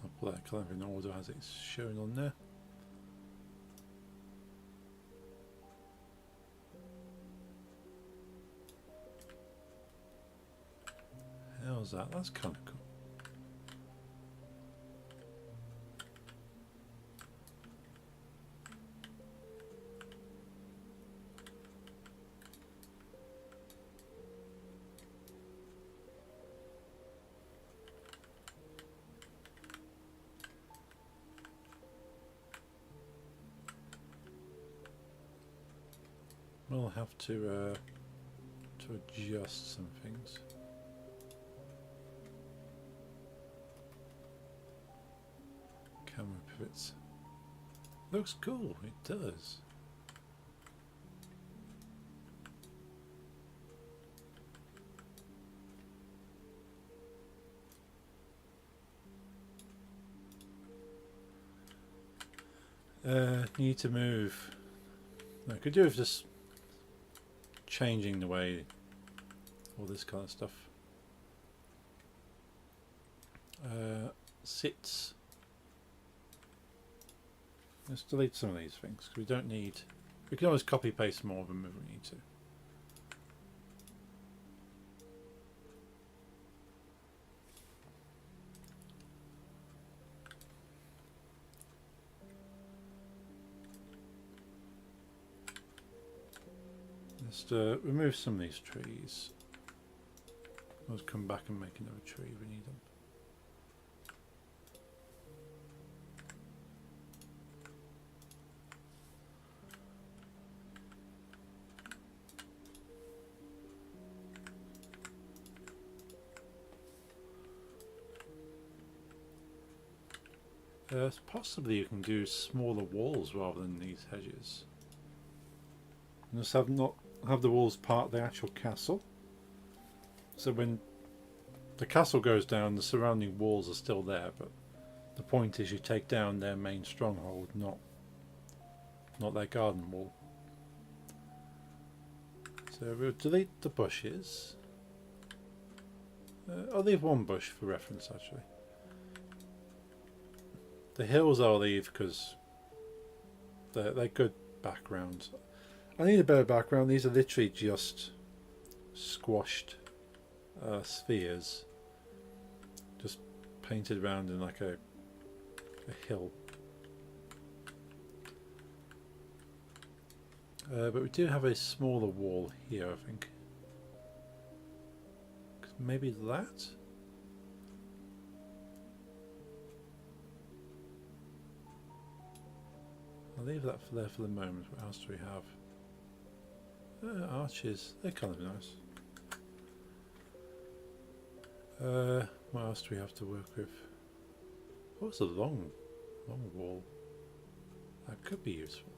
I'll play kind of in order as it's shown on there. How's that? That's kind of cool. We'll have to adjust some things. Camera pivots. Looks cool. It does. Need to move. I could do with just changing the way all this kind of stuff sits. Let's delete some of these things because we don't need. We can always copy paste more of them if we need to. Just remove some of these trees. Let's come back and make another tree if we need them. Possibly you can do smaller walls rather than these hedges. And just have the walls part of the actual castle. So when the castle goes down, the surrounding walls are still there, but the point is you take down their main stronghold, not their garden wall. So we'll delete the bushes. I'll leave one bush for reference actually. The hills I'll leave because they're good backgrounds. I need a better background. These are literally just squashed spheres, just painted around in like a hill. But we do have a smaller wall here, I think. Maybe that? I'll leave that for there for the moment. What else do we have? Arches. They're kind of nice. What else do we have to work with? What's a long wall? That could be useful.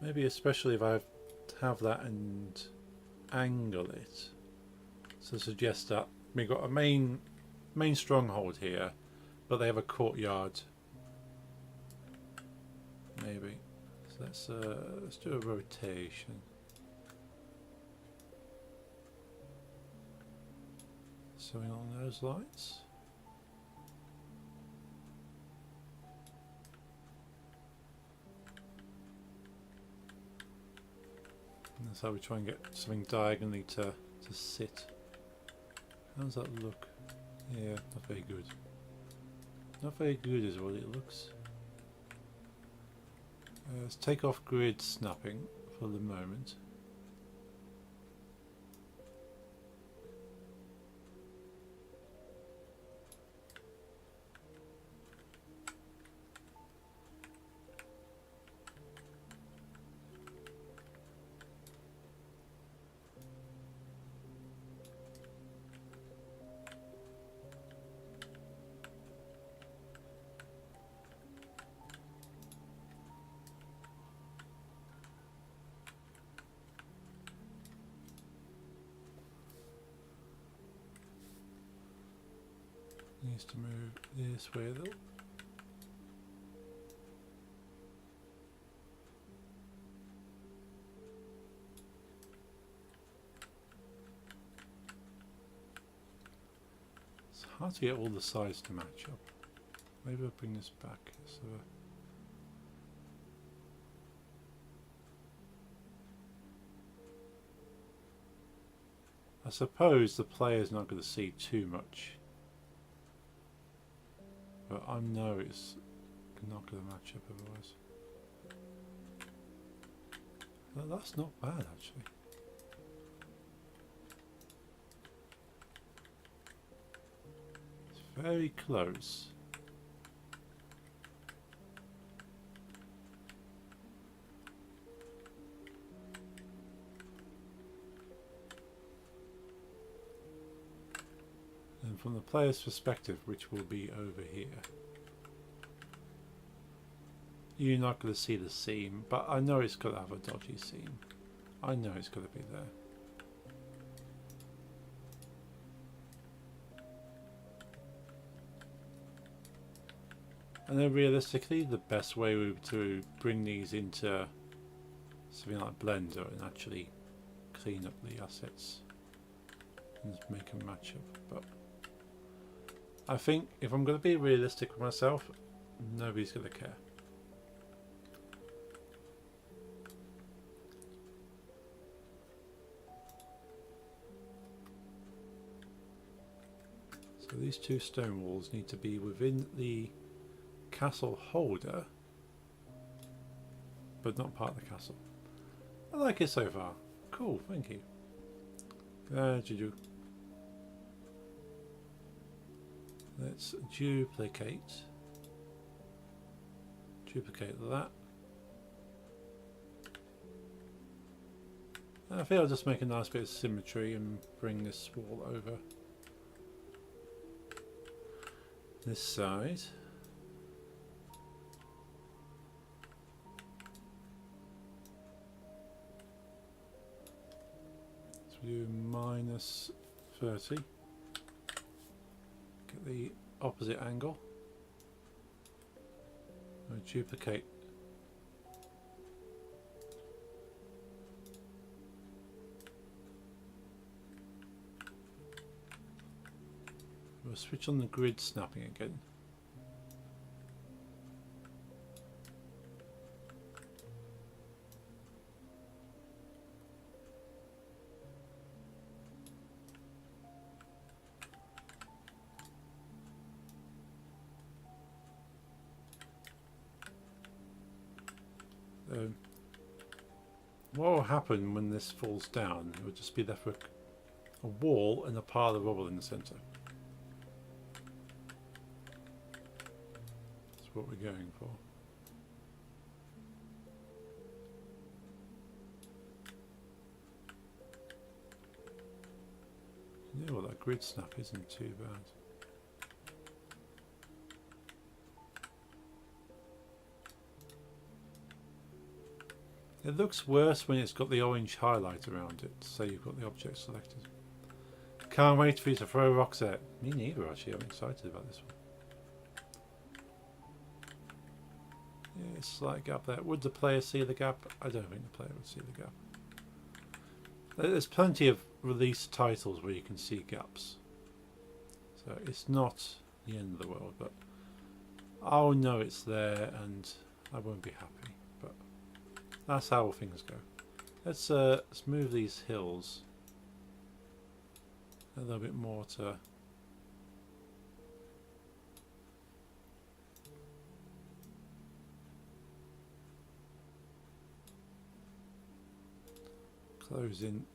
Maybe especially if I have that and angle it. So suggest that we've got a main stronghold here, but they have a courtyard. Maybe. So let's do a rotation. Something along those lines. And that's how we try and get something diagonally to sit. How does that look? Yeah, not very good. Not very good is what it looks. Let's take off grid snapping for the moment. Needs to move this way though. It's hard to get all the sides to match up. Maybe I'll bring this back. So I suppose the player's not going to see too much. But I know it's not going to match up otherwise. Well, that's not bad actually. It's very close. And from the player's perspective, which will be over here, you're not going to see the seam, but I know it's got to have a dodgy seam. I know it's got to be there. And then realistically, the best way to bring these into something like Blender and actually clean up the assets and just make them match up. But I think if I'm going to be realistic with myself, nobody's going to care. So these two stone walls need to be within the castle holder, but not part of the castle. I like it so far. Cool, thank you. Juju. Let's duplicate that. And I think I'll just make a nice bit of symmetry and bring this wall over this side. So do minus 30. Get the opposite angle. We'll duplicate. We'll switch on the grid snapping again. What will happen when this falls down? It will just be left with a wall and a pile of rubble in the centre. That's what we're going for. You know what, that grid snap isn't too bad. It looks worse when it's got the orange highlight around it, so you've got the object selected. Can't wait for you to throw rocks at. Me neither, actually. I'm excited about this one. Yeah, slight gap there. Would the player see the gap? I don't think the player would see the gap. There's plenty of release titles where you can see gaps, so it's not the end of the world, but I'll know it's there and I won't be happy. But that's how things go. Let's move these hills a little bit more to closing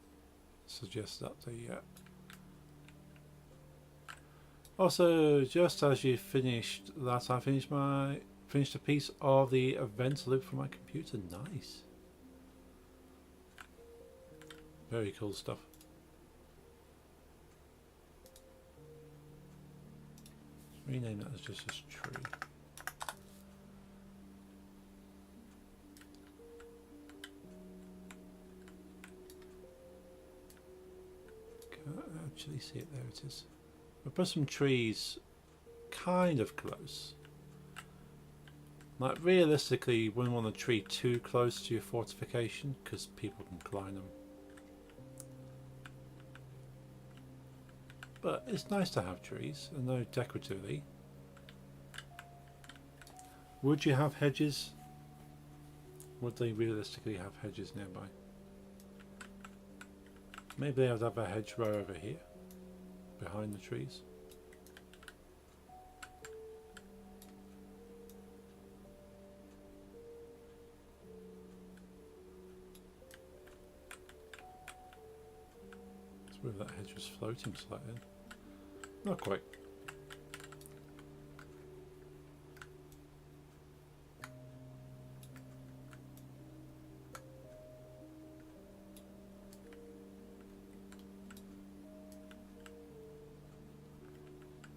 suggests that the also, just as you finished that, I finished a piece of the events loop for my computer. Nice, very cool stuff. Let's rename that as just a tree. Actually see it, there it is. We'll put some trees kind of close. Like realistically you wouldn't want a tree too close to your fortification because people can climb them. But it's nice to have trees, and though decoratively. Would you have hedges? Would they realistically have hedges nearby? Maybe they would have a hedgerow over here, behind the trees. It's weird that hedge was floating slightly. Not quite.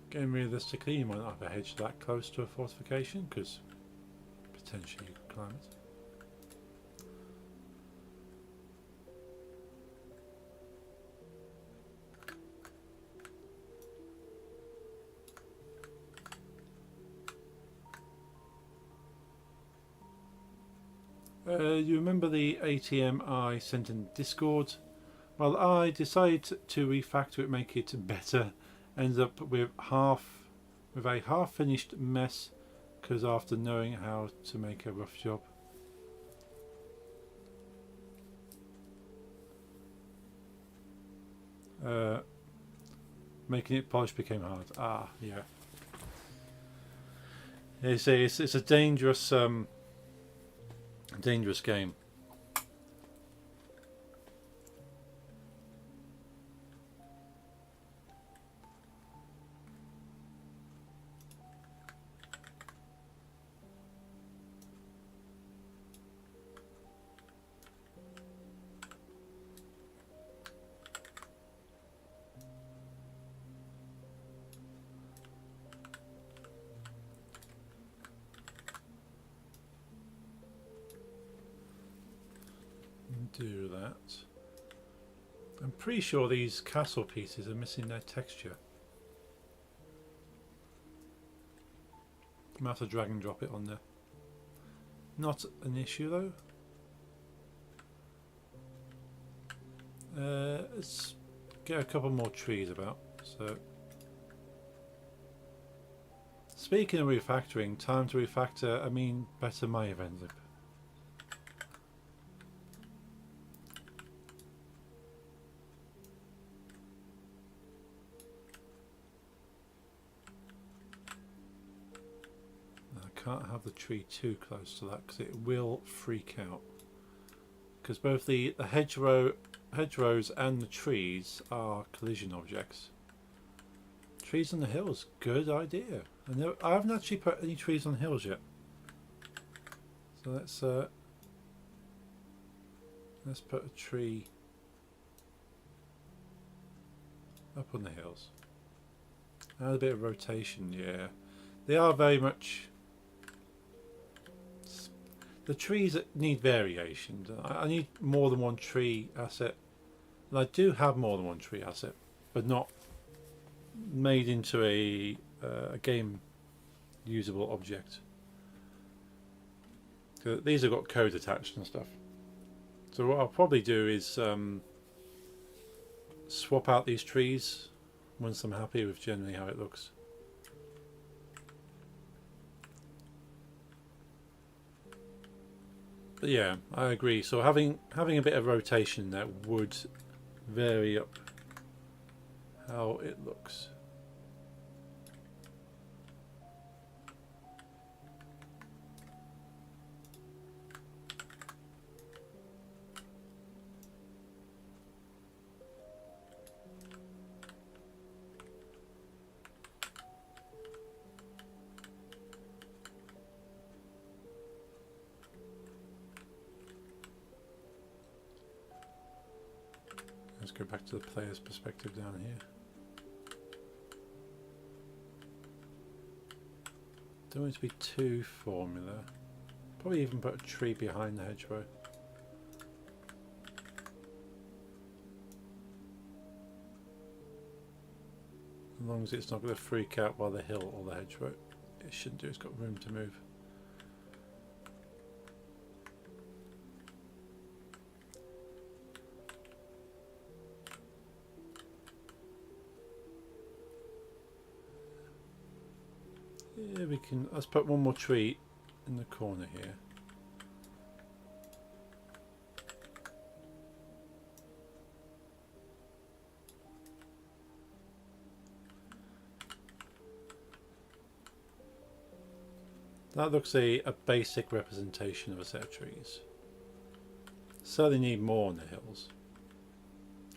Again, realistically, you might not have a hedge that close to a fortification because potentially you could climb it. You remember the ATM I sent in Discord? Well, I decided to refactor it, make it better. Ended up with a half finished mess because after knowing how to make a rough job. Making it polished became hard. Ah, yeah. It's a dangerous dangerous game. Do that. I'm pretty sure these castle pieces are missing their texture. I'm going to have to drag and drop it on there. Not an issue though. Let's get a couple more trees about. So, speaking of refactoring, time to refactor. I mean, better my event loop. I can't have the tree too close to that because it will freak out. Because both the hedgerows and the trees are collision objects. Trees on the hills, good idea. I haven't actually put any trees on hills yet. So let's put a tree up on the hills. Add a bit of rotation, yeah. They are very much... The trees need variation. I need more than one tree asset. And I do have more than one tree asset, but not made into a game usable object. So these have got code attached and stuff. So what I'll probably do is swap out these trees once I'm happy with generally how it looks. But yeah, I agree. So having a bit of rotation there would vary up how it looks. Let's go back to the player's perspective down here. Don't want it to be too formula. Probably even put a tree behind the hedgerow. As long as it's not going to freak out by the hill or the hedgerow. It shouldn't do, it's got room to move. Yeah, we can. Let's put one more tree in the corner here. That looks a basic representation of a set of trees. Certainly need more on the hills.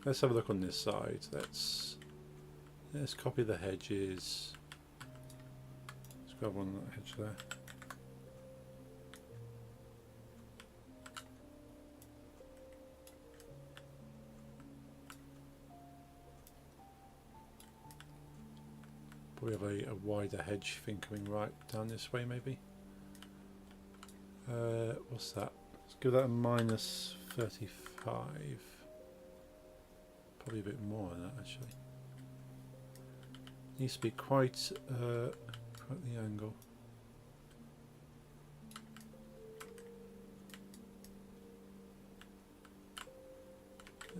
Let's have a look on this side. Let's copy the hedges. Grab one on that hedge there. Probably have a wider hedge thing coming right down this way maybe. What's that? Let's give that a minus 35. Probably a bit more than that actually. Needs to be quite the angle.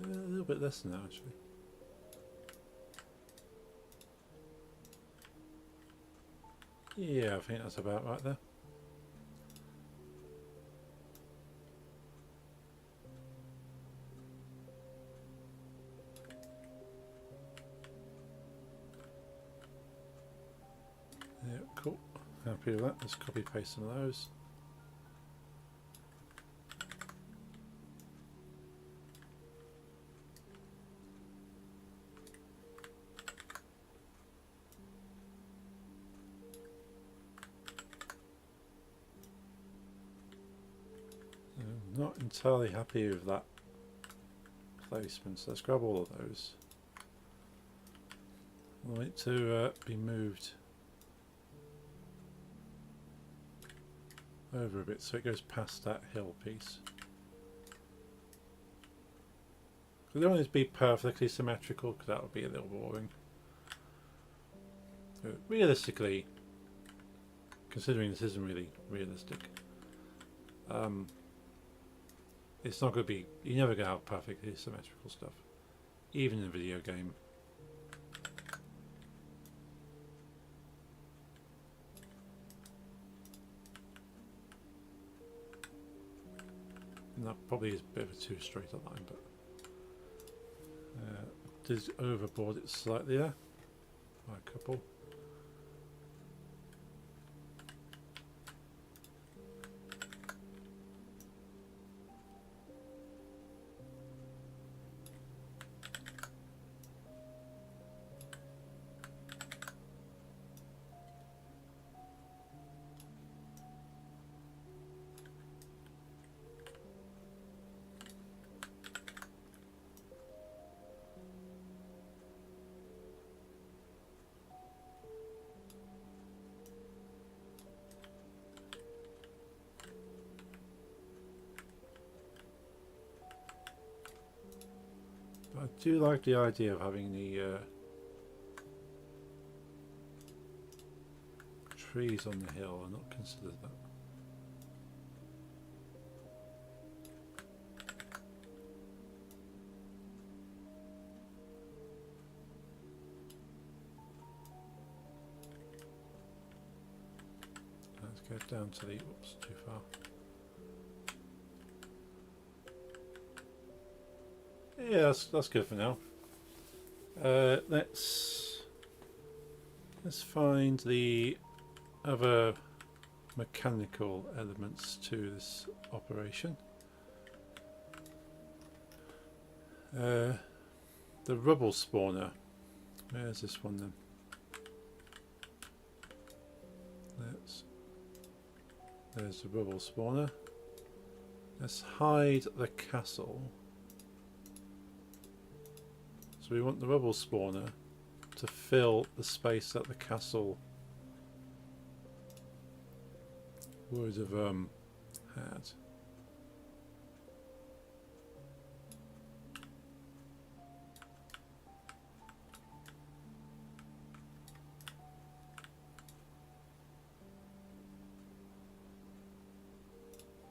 A little bit less than that actually. Yeah, I think that's about right there. Yeah, cool. Happy with that. Let's copy paste some of those. I'm not entirely happy with that placement, so let's grab all of those. I want it to be moved over a bit so it goes past that hill piece. We don't want it to be perfectly symmetrical because that would be a little boring. So realistically, considering this isn't really realistic, it's not going to be. You're never going to have perfectly symmetrical stuff, even in a video game. And that probably is a bit of a too straight a line, but did overboard it slightly there by a couple. I do like the idea of having the trees on the hill. I've not considered that. Let's go down to the, whoops, too far. Yeah, that's good for now. Let's find the other mechanical elements to this operation. The rubble spawner. Where's this one then? There's the rubble spawner. Let's hide the castle. So we want the rubble spawner to fill the space that the castle would have had.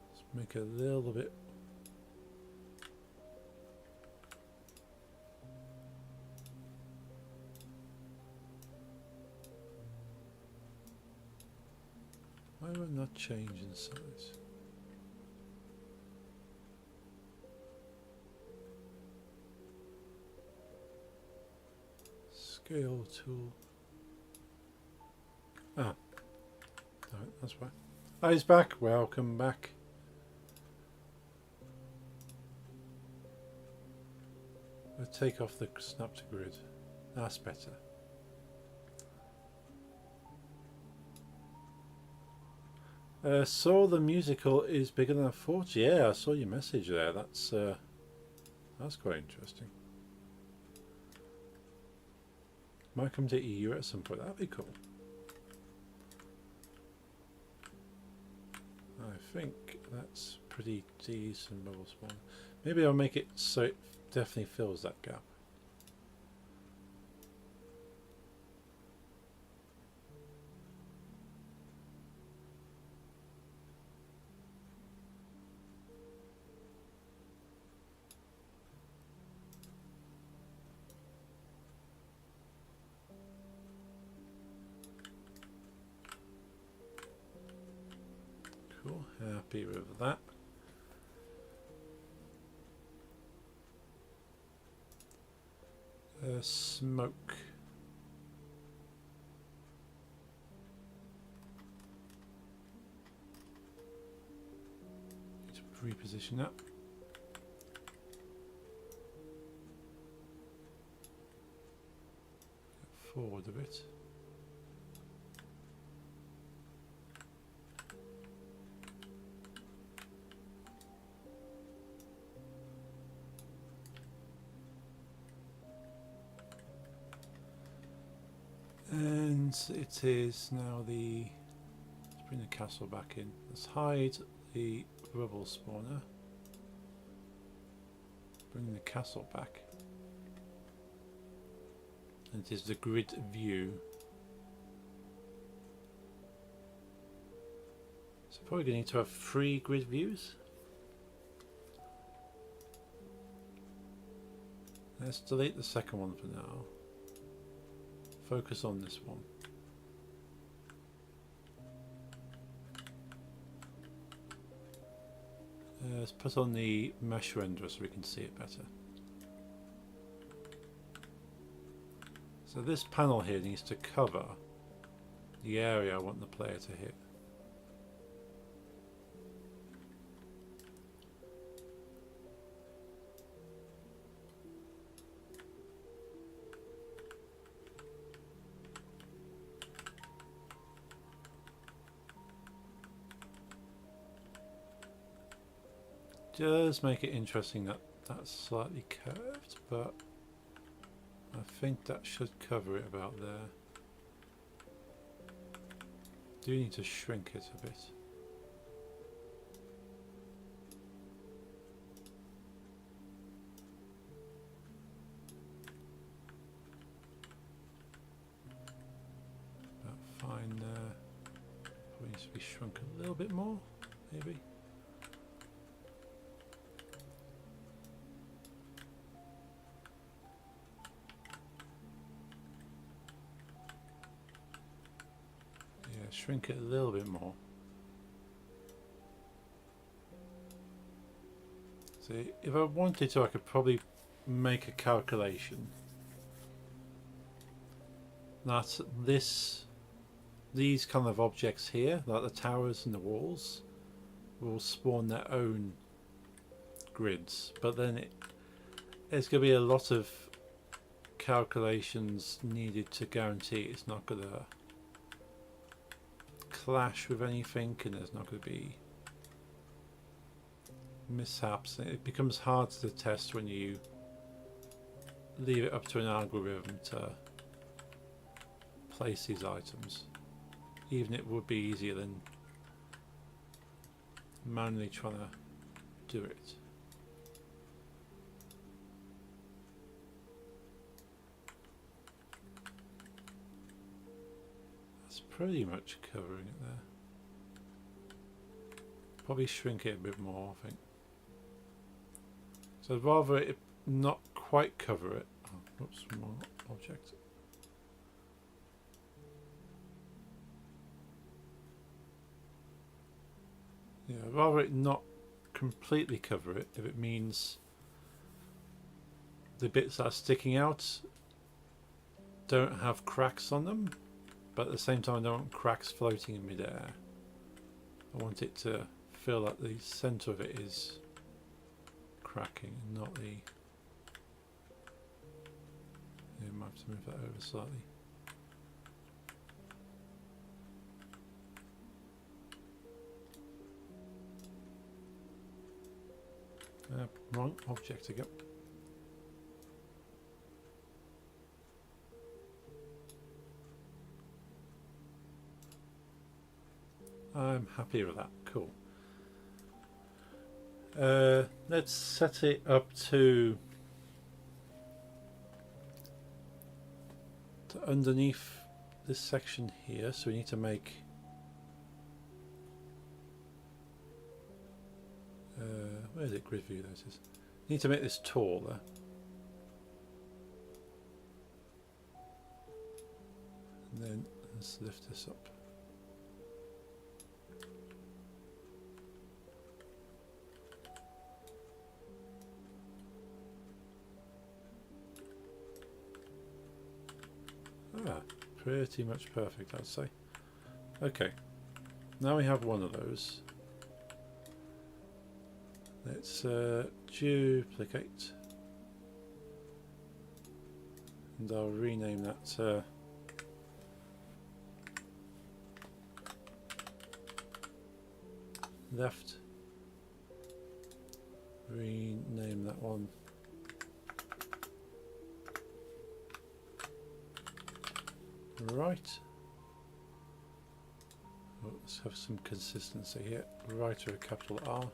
Let's make it a little bit. Why will it not change in size? Scale tool. Ah, no, that's right. Oh, he's back. Welcome back. We'll take off the snap to grid. That's better. Saw the musical is bigger than I thought. Yeah, I saw your message there. That's quite interesting. Might come to EU at some point. That'd be cool. I think that's pretty decent bubble spawn. Maybe I'll make it so it definitely fills that gap. Cool, happy with that. Smoke. Need to reposition that. Forward a bit. And it is now the, let's bring the castle back in. Let's hide the rubble spawner. bring the castle back. And it is the grid view. So probably going to need to have 3 grid views. Let's delete the second one for now. Focus on this one. Let's put on the mesh renderer so we can see it better. So this panel here needs to cover the area I want the player to hit. Does make it interesting that that's slightly curved, but I think that should cover it about there. Do need to shrink it a bit. About fine there. Probably needs to be shrunk a little bit more, maybe. Shrink it a little bit more. See, if I wanted to, I could probably make a calculation that these kind of objects here, like the towers and the walls, will spawn their own grids. But then there's going to be a lot of calculations needed to guarantee it's not going to clash with anything, and there's not going to be mishaps. It becomes hard to test when you leave it up to an algorithm to place these items. Even it would be easier than manually trying to do it. Pretty much covering it there. Probably shrink it a bit more, I think. So I'd rather it not quite cover it. Oh, oops, more object. Yeah, I'd rather it not completely cover it if it means the bits that are sticking out don't have cracks on them. But at the same time, I don't want cracks floating in midair. I want it to feel like the centre of it is cracking, and not the... Yeah, I might have to move that over slightly. Wrong object again. I'm happy with that. Cool. Let's set it up to underneath this section here. So we need to make where is it? Grid view. There it is. Need to make this taller. And then let's lift this up. Pretty much perfect, I'd say. Okay, now we have one of those. Let's duplicate, and I'll rename that left. Rename that one right. Oh, let's have some consistency here. Right with a capital R.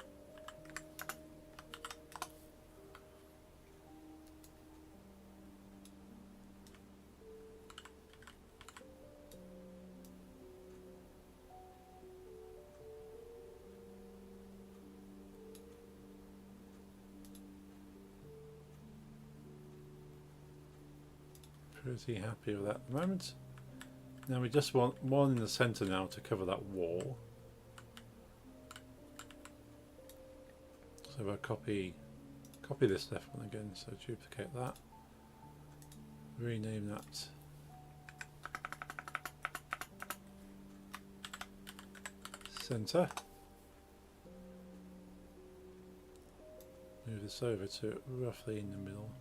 Pretty happy with that at the moment. Now we just want one in the centre now to cover that wall. So we'll copy this left one again, so duplicate that. Rename that centre. Move this over to roughly in the middle.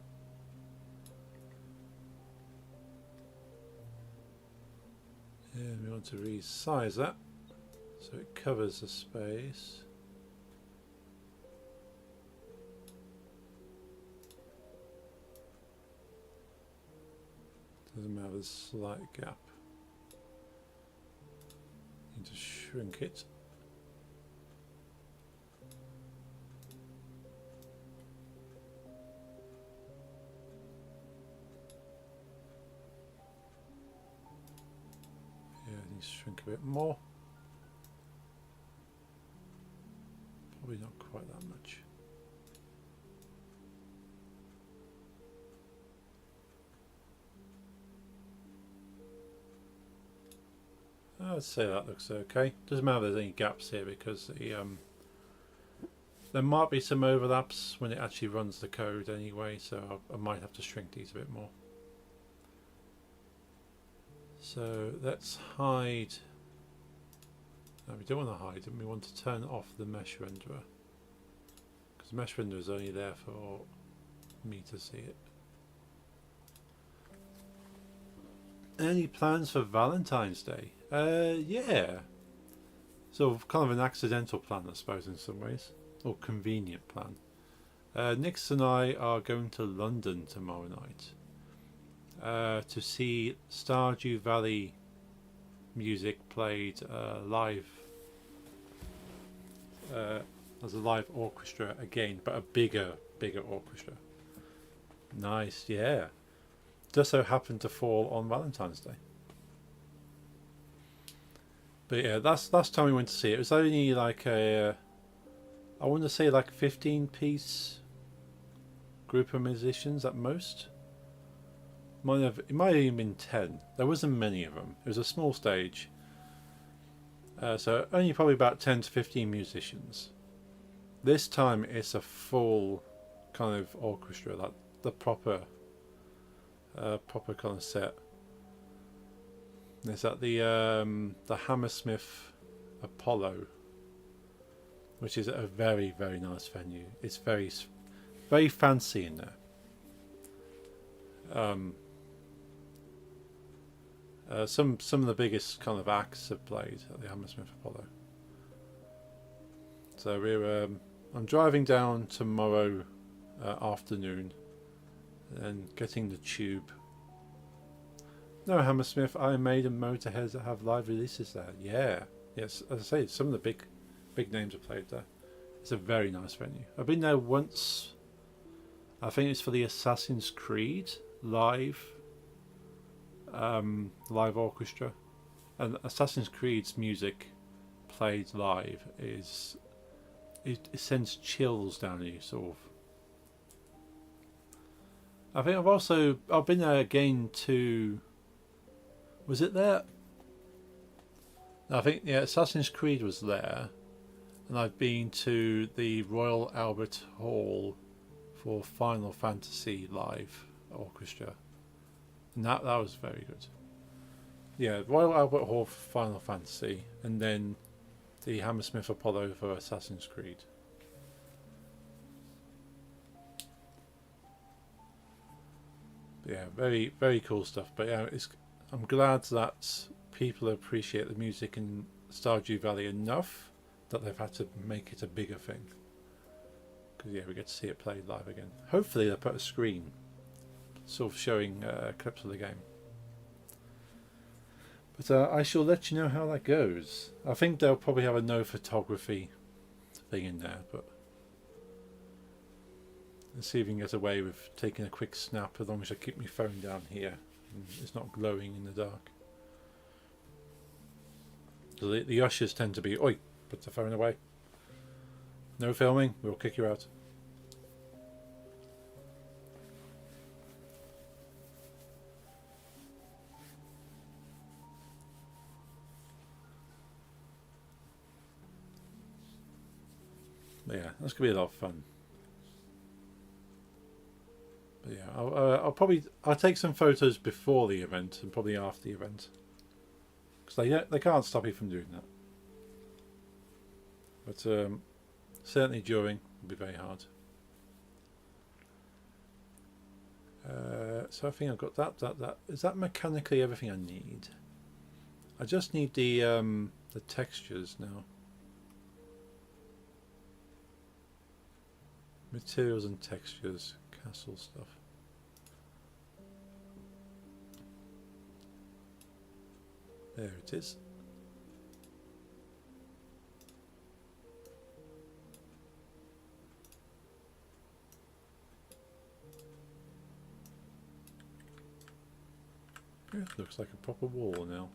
And we want to resize that so it covers the space. Doesn't matter, there's a slight gap. Need to shrink it. Yeah, it needs to shrink a bit more. Probably not quite that much. I'd say that looks okay. Doesn't matter if there's any gaps here because there might be some overlaps when it actually runs the code anyway, so I might have to shrink these a bit more. So let's hide. No, we don't want to hide them. We want to turn off the mesh renderer because the mesh renderer is only there for me to see it. Any plans for Valentine's Day? Yeah. So kind of an accidental plan, I suppose, in some ways, or convenient plan. Nix and I are going to London tomorrow night to see Stardew Valley music played live as a live orchestra again, but a bigger orchestra. Nice, yeah. Just so happened to fall on Valentine's Day. But yeah, that's last time we went to see it. It was only like a, I want to say like 15-piece group of musicians at most. It might have even been 10. There wasn't many of them. It was a small stage. So only probably about 10 to 15 musicians. This time it's a full kind of orchestra, like the proper kind of set. It's at the Hammersmith Apollo, which is a very, very nice venue. It's very, very fancy in there. Some of the biggest kind of acts have played at the Hammersmith Apollo. So we're I'm driving down tomorrow afternoon and getting the tube. No, Hammersmith, Iron Maiden, Motorhead that have live releases there. Yeah, yes. As I say, some of the big names have played there. It's a very nice venue. I've been there once. I think it's for the Assassin's Creed live orchestra, and Assassin's Creed's music played live is it sends chills down you, sort of. I think I've been there again to. Was it there? I think Assassin's Creed was there, and I've been to the Royal Albert Hall for Final Fantasy live orchestra, and that was very good. Yeah, Royal Albert Hall for Final Fantasy, and then the Hammersmith Apollo for Assassin's Creed. But yeah, very, very cool stuff. But yeah, I'm glad that people appreciate the music in Stardew Valley enough that they've had to make it a bigger thing. Because yeah, we get to see it played live again. Hopefully they'll put a screen sort of showing clips of the game. But I shall let you know how that goes. I think they'll probably have a no photography thing in there, but let's see if we can get away with taking a quick snap as long as I keep my phone down here and it's not glowing in the dark. So the ushers tend to be, oi, put the phone away. No filming, we'll kick you out. Yeah, that's gonna be a lot of fun. But yeah, I'll take some photos before the event and probably after the event, because they can't stop you from doing that. But certainly during will be very hard. So I think I've got that. Is that mechanically everything I need? I just need the textures now. Materials and textures, castle stuff. There it is. Yeah, looks like a proper wall now.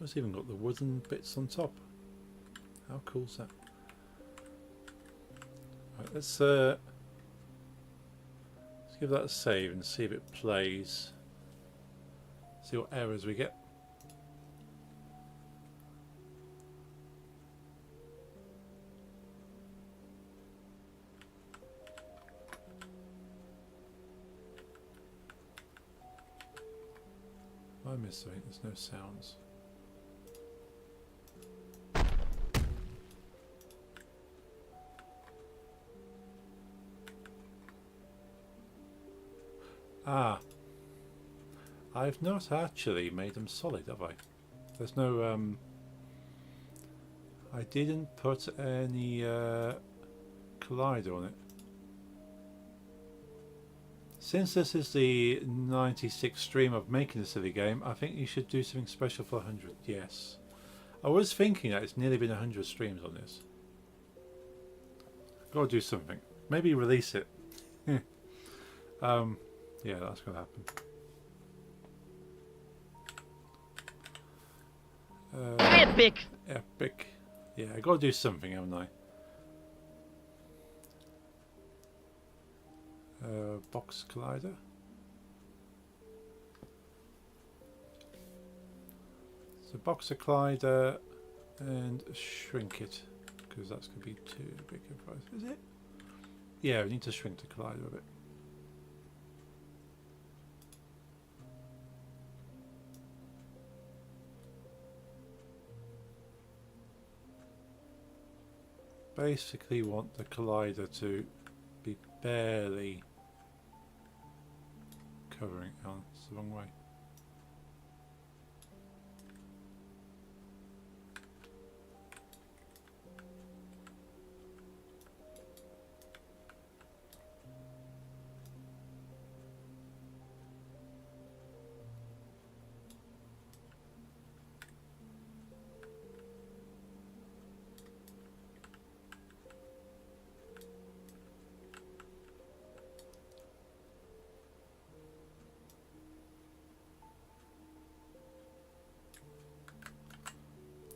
It's even got the wooden bits on top. How cool is that? Right, let's give that a save and see if it plays. See what errors we get. I missed something. There's no sounds. Ah, I've not actually made them solid, have I? There's no I didn't put any collider on it. Since this is the 96 stream of making the silly game, I think you should do something special for 100. Yes, I was thinking that it's nearly been 100 streams on this. I've got to do something. Maybe release it. Yeah, that's going to happen. Epic! Epic. Yeah, I got to do something, haven't I? Box collider. So box a collider and shrink it, because that's going to be too big a price. Is it? Yeah, we need to shrink the collider a bit. Basically want the collider to be barely covering. Oh, it's the wrong way.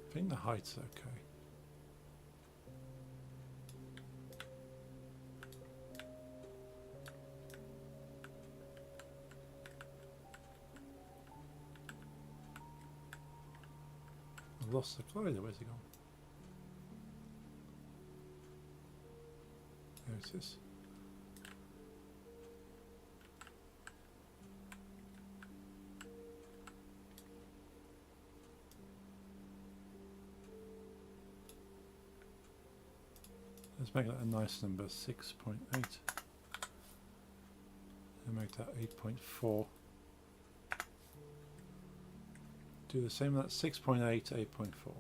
I think the height's okay. I've lost the collider. Where's it gone? There it is. Let's make that a nice number, 6.8. And make that 8.4. Do the same with that, 6.8, 8.4.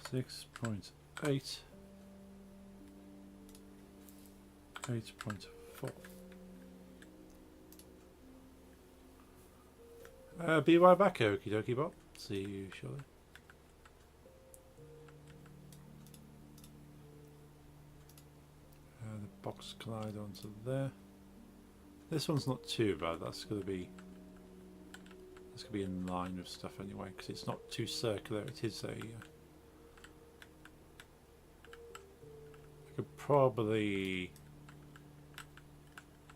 Six point eight, 8.4. Be right back, okie dokie bot. See you shortly. The box collide onto there. This one's not too bad. That's going to be This could be in line with stuff anyway, because it's not too circular. It is a. I could probably.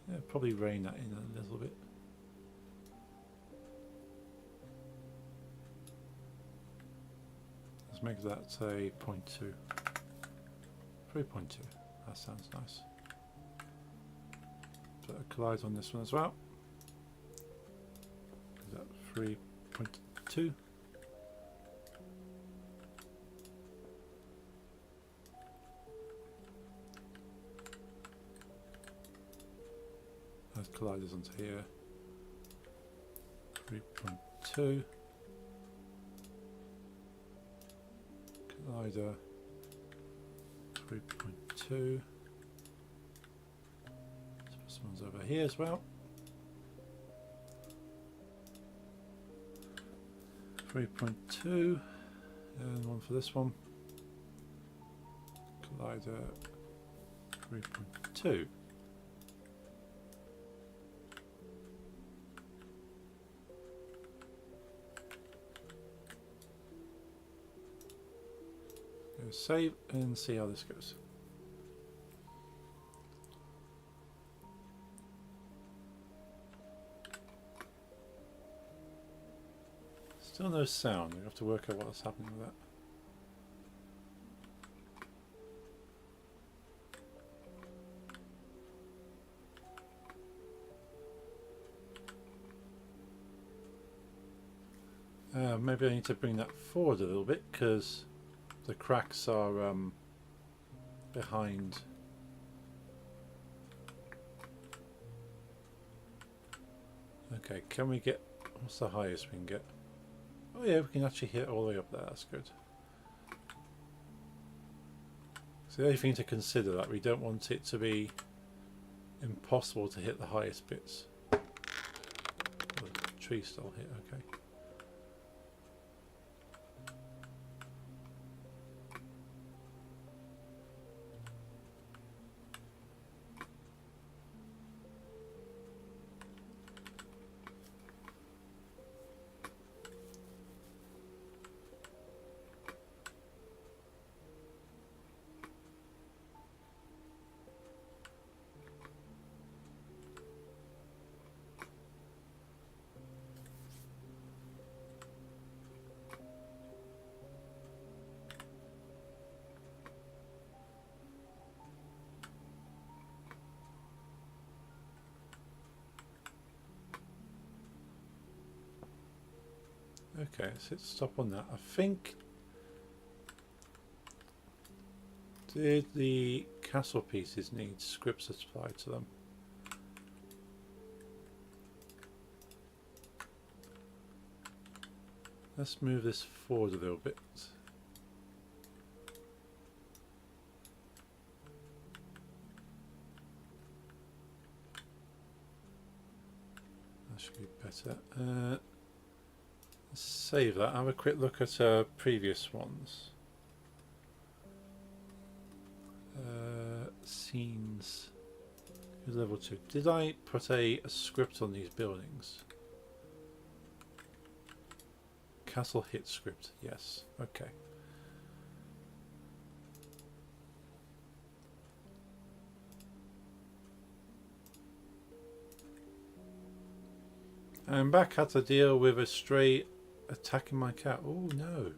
Yeah, probably rein that in a little bit. Let's make that a 0.2. 3.2. That sounds nice. Put a collide on this one as well. Is that 3.2? Those colliders onto here. 3.2. Collider. 3.2. This one's over here as well. 3.2, and one for this one. Collider 3.2. Go save and see how this goes. Still no sound. We have to work out what's happening with that. Maybe I need to bring that forward a little bit because the cracks are behind. Okay, can we get, what's the highest we can get? Oh yeah, we can actually hit all the way up there, that's good. So the only thing to consider that we don't want it to be impossible to hit the highest bits. The tree still hit, okay. Okay, so let's stop on that. I think, did the castle pieces need scripts applied to them? Let's move this forward a little bit. That should be better. Let's save that. Have a quick look at previous ones. Scenes. Here's level 2. Did I put a script on these buildings? Castle hit script. Yes. Okay. I'm back had to deal with a stray attacking my cat. Oh no.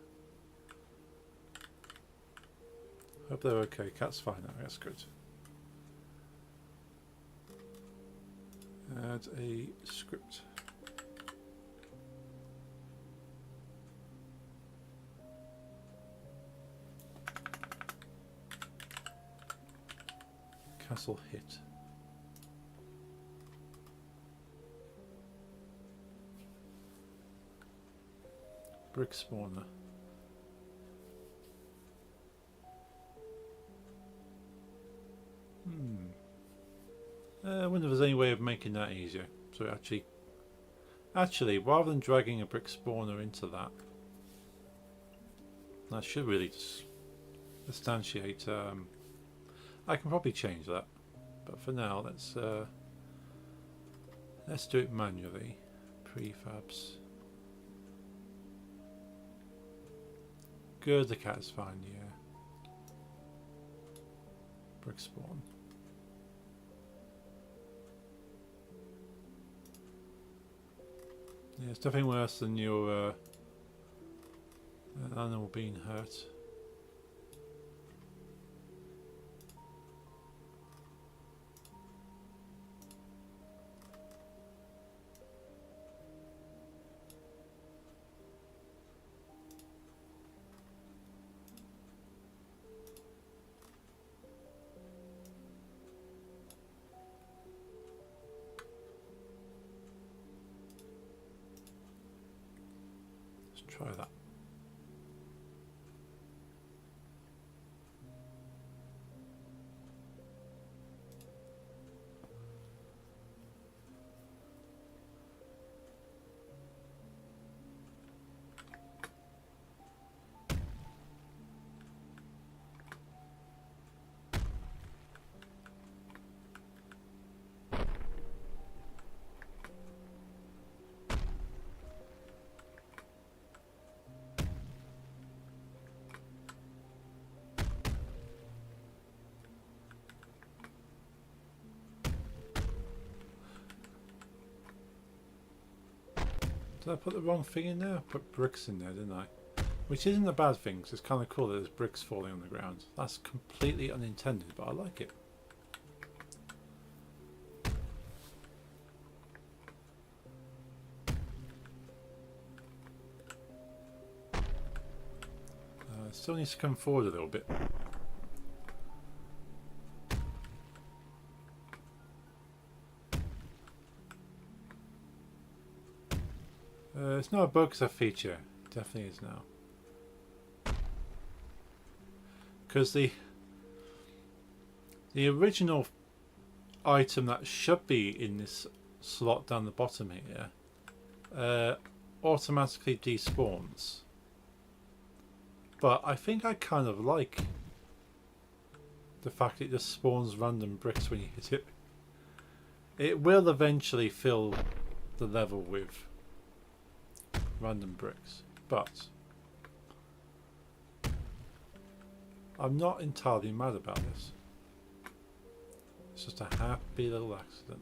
Hope they're okay. Cat's fine now. That's good. Add a script. Castle hit. Brick spawner. I wonder if there's any way of making that easier. So actually, rather than dragging a brick spawner into that, I should really just instantiate. I can probably change that, but for now, let's do it manually. Prefabs. Good, the cat's fine, yeah. Brick spawn. Yeah, it's definitely worse than your animal being hurt. Let's try that. Did I put the wrong thing in there? I put bricks in there, didn't I? Which isn't a bad thing, because it's kind of cool that there's bricks falling on the ground. That's completely unintended, but I like it. Still needs to come forward a little bit. It's not a bug, it's a feature. It definitely is now. Because the original item that should be in this slot down the bottom here automatically despawns. But I think I kind of like the fact it just spawns random bricks when you hit it. It will eventually fill the level with random bricks, but I'm not entirely mad about this. It's just a happy little accident.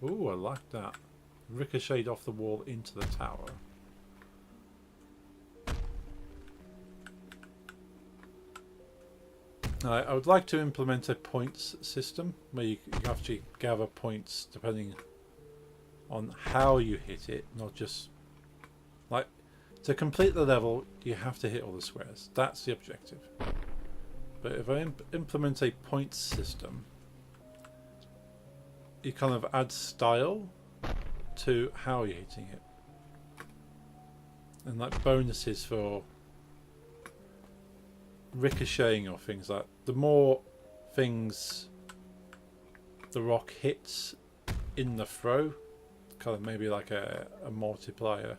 Ooh, I like that. Ricocheted off the wall into the tower. I would like to implement a points system where you actually gather points depending on how you hit it, not just like to complete the level you have to hit all the squares. That's the objective. But if I implement a points system, you kind of add style to how you're hitting it, and like bonuses for ricocheting or things like the more things the rock hits in the throw, kind of maybe like a multiplier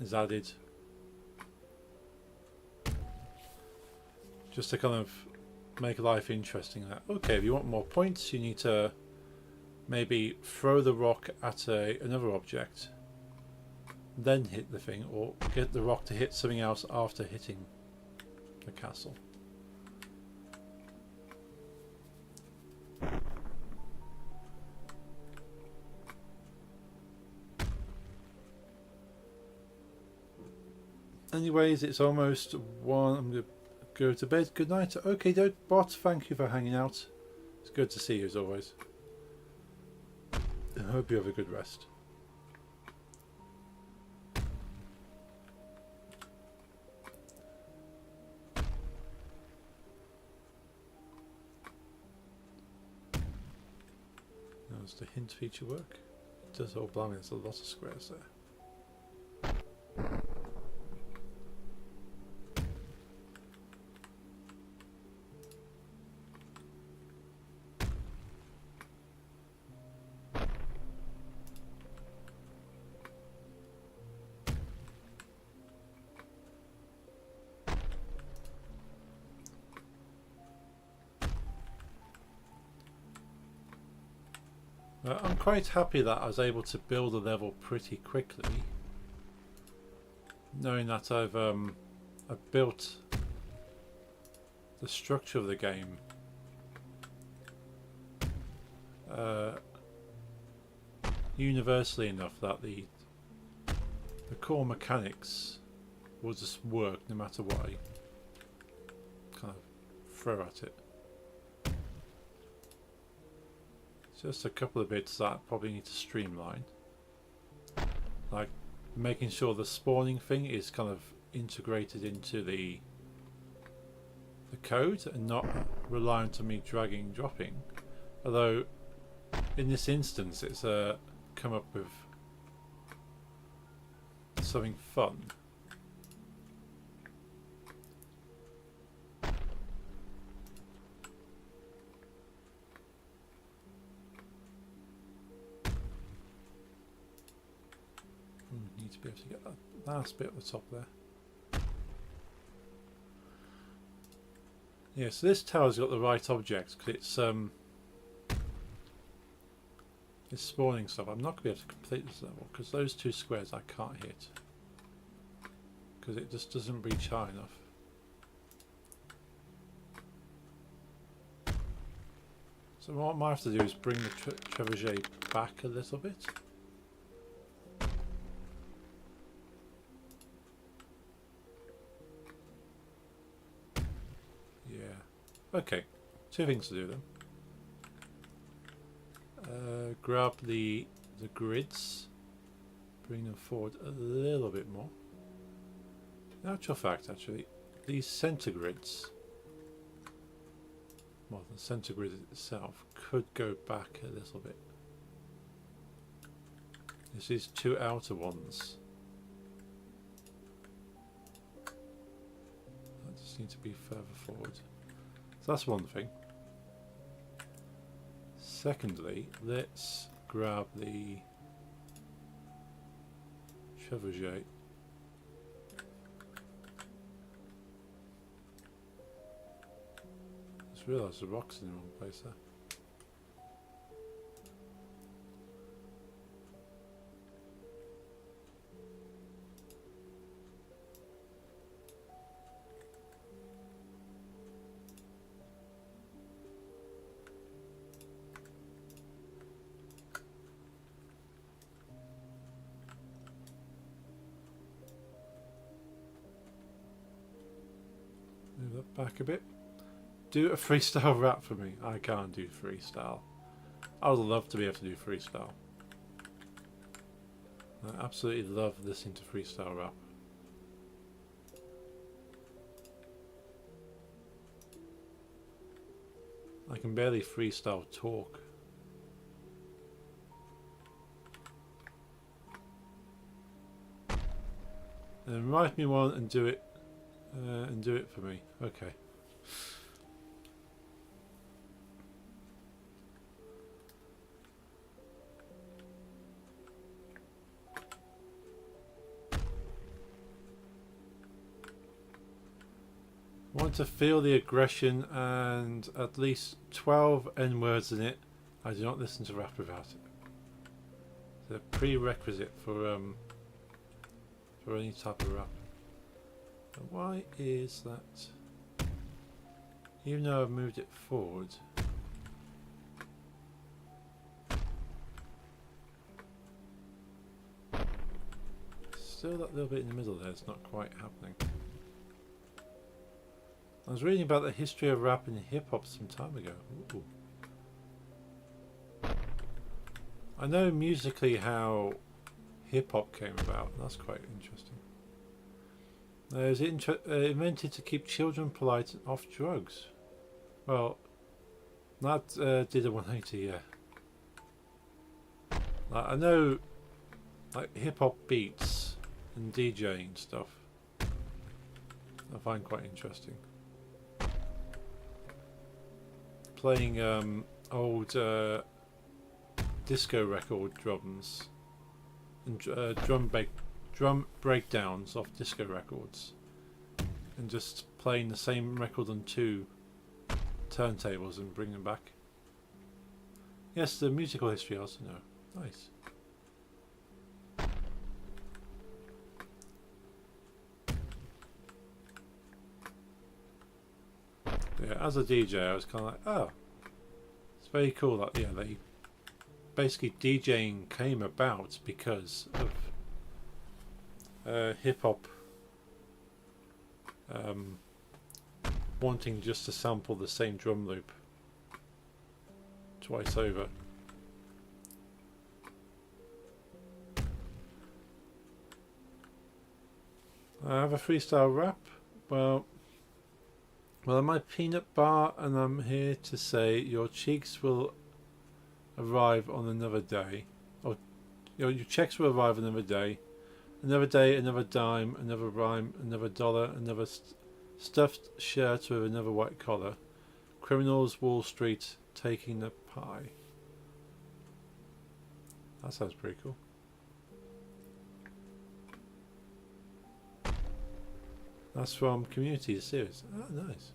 is added, just to kind of make life interesting. That okay, if you want more points, you need to maybe throw the rock at another object, then hit the thing, or get the rock to hit something else after hitting the castle. Anyways, it's almost 1. I'm going to go to bed. Good night. Okay, bot, thank you for hanging out. It's good to see you as always. I hope you have a good rest. Now, does the hint feature work? It does. Oh, blimey, there's a lot of squares there. I'm quite happy that I was able to build a level pretty quickly, knowing that I've built the structure of the game universally enough that the core mechanics will just work no matter what I kind of throw at it. Just a couple of bits that I probably need to streamline, like making sure the spawning thing is kind of integrated into the code and not reliant on me dragging and dropping. Although in this instance it's come up with something fun. Need to be able to get that last bit at the top there. Yeah, so this tower's got the right objects because it's spawning stuff. I'm not going to be able to complete this level because those two squares I can't hit because it just doesn't reach high enough. So what I might have to do is bring the trebuchet back a little bit. Okay, two things to do then. Grab the grids, bring them forward a little bit more. In actual fact, actually, these center grids, well, the center grid itself could go back a little bit. There's these two outer ones that just need to be further forward. So that's one thing. Secondly, let's grab the trebuchet. Just realised the rock's in the wrong place there. Move that back a bit. Do a freestyle rap for me. I can't do freestyle. I would love to be able to do freestyle. I absolutely love listening to freestyle rap. I can barely freestyle talk. And write me one and do it for me. Okay. Want to feel the aggression and at least 12 N words in it. I do not listen to rap without it. It's a prerequisite for any type of rap. Why is that? Even though I've moved it forward. Still that little bit in the middle there, it's not quite happening. I was reading about the history of rap and hip hop some time ago. Ooh. I know musically how hip hop came about, that's quite interesting. It was invented to keep children polite and off drugs. Well, that did a 180, yeah. I know, like hip hop beats and DJing stuff, I find quite interesting. Playing old disco record drums and drum breakdowns off disco records, and just playing the same record on two turntables and bring them back. Yes, the musical history I also know. Nice. Yeah, as a DJ, I was kind of like, oh, it's very cool that they basically DJing came about because of hip hop wanting just to sample the same drum loop twice over. I have a freestyle rap. Well, I'm my peanut bar, and I'm here to say your cheeks will arrive on another day, or your checks will arrive another day, another dime, another rhyme, another dollar, another stuffed shirt with another white collar. Criminals, Wall Street, taking the pie. That sounds pretty cool. That's from Community, the series. Oh, nice.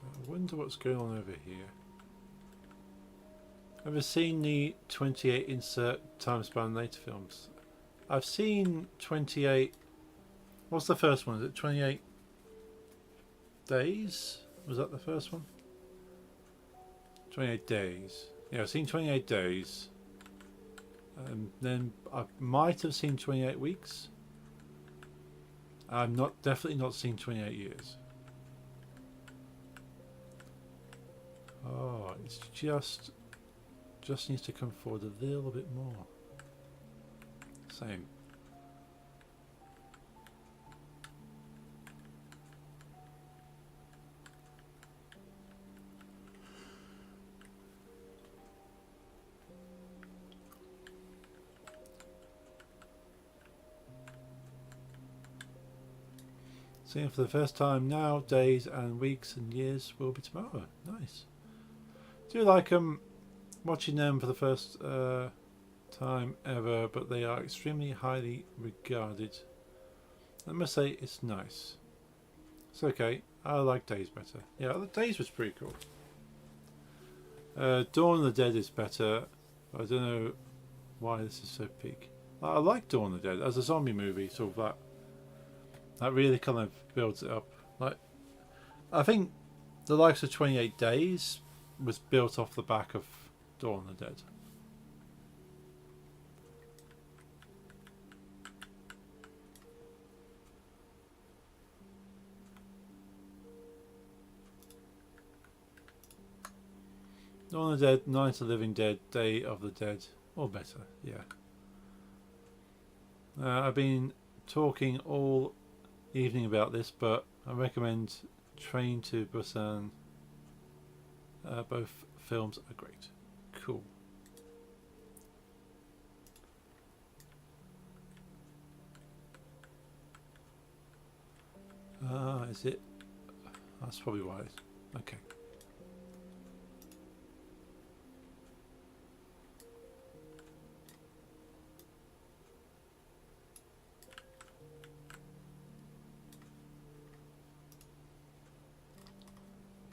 I wonder what's going on over here. Ever seen the 28 insert time span later films? I've seen 28. What's the first one? Is it 28 days? Was that the first one? 28 days. Yeah, I've seen 28 days. Then I might have seen 28 weeks. I've definitely not seen 28 years. Oh, it's just needs to come forward a little bit more. Same. Seeing for the first time now, days and weeks and years will be tomorrow. Nice. Do you like watching them for the first time ever, but they are extremely highly regarded. I must say it's nice. It's okay. I like Days better. Yeah, the Days was pretty cool. Dawn of the Dead is better. I don't know why this is so peak. I like Dawn of the Dead as a zombie movie, sort of that really kind of builds it up. Like, I think the likes of 28 Days was built off the back of Dawn of the Dead. Dawn of the Dead, Night of the Living Dead, Day of the Dead, or better, yeah. I've been talking all evening about this, but I recommend Train to Busan. Both films are great. Cool. Is it? That's probably why. Okay.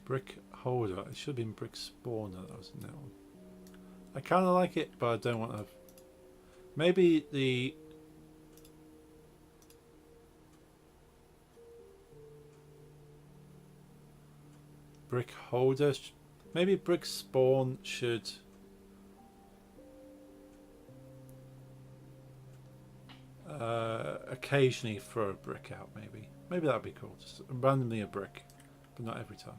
Brick holder. It should have been brick spawner. That was in that one. I kind of like it, but I don't want to. Maybe the. brick holder. Maybe brick spawn should occasionally throw a brick out. Maybe that'd be cool. Just randomly a brick, but not every time.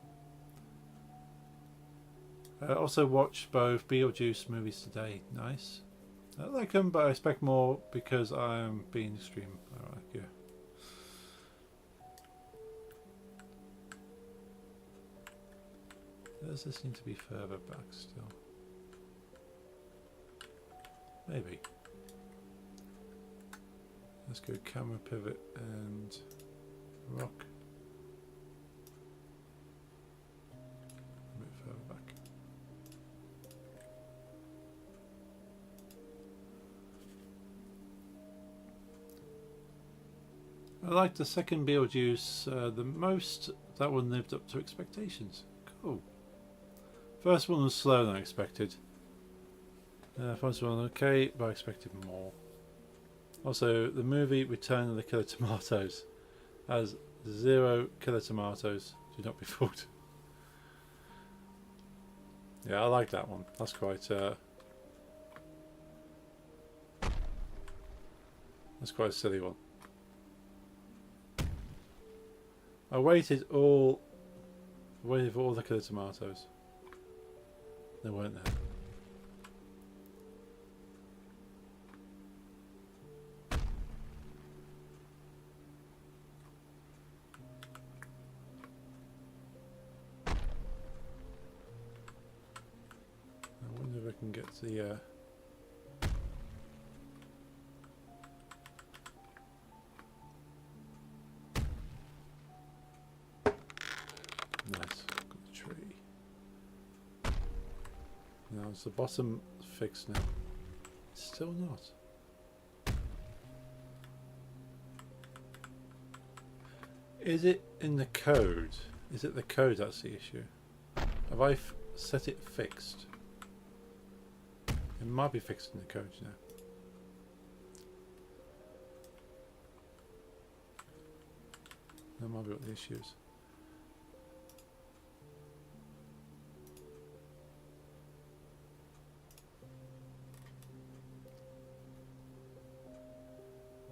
Also watch both Beetlejuice movies today. Nice. I like them, but I expect more because I'm being extreme. Alright, yeah. Does this need to be further back still? Maybe. Let's go camera pivot and rock. A bit further back. I liked the second Beetlejuice the most. That one lived up to expectations. Cool. First one was slower than I expected. First one okay, but I expected more. Also, the movie Return of the Killer Tomatoes has 0 killer tomatoes. Do not be fooled. Yeah, I like that one. That's quite a silly one. I waited for all the killer tomatoes. They weren't there. I wonder if I can get the nice, got the tree. Now is the bottom fixed now? Still not. Is it in the code? Is it the code that's the issue? Have I set it fixed? It might be fixed in the code now. That might be what the issue is.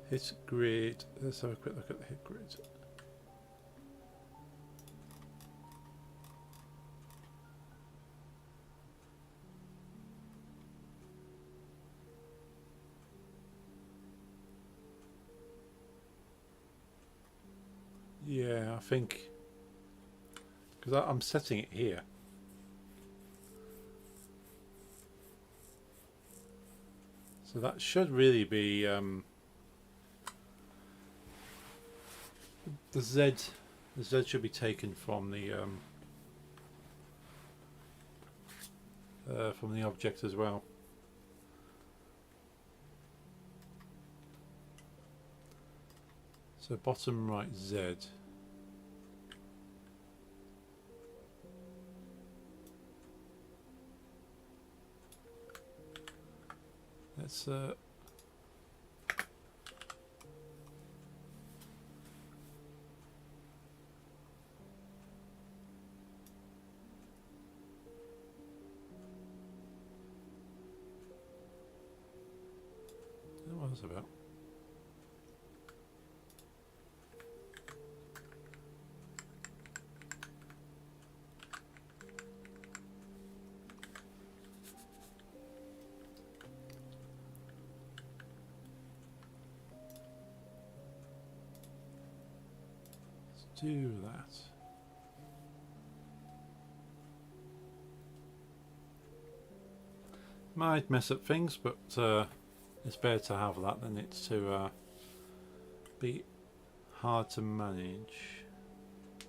Hit grid. Let's have a quick look at the hit grid. Yeah, I think because I'm setting it here. So that should really be the Z should be taken from the object as well. So bottom right Z. Let's what was it about? Let's do that. Might mess up things, but it's better to have that than it to be hard to manage. So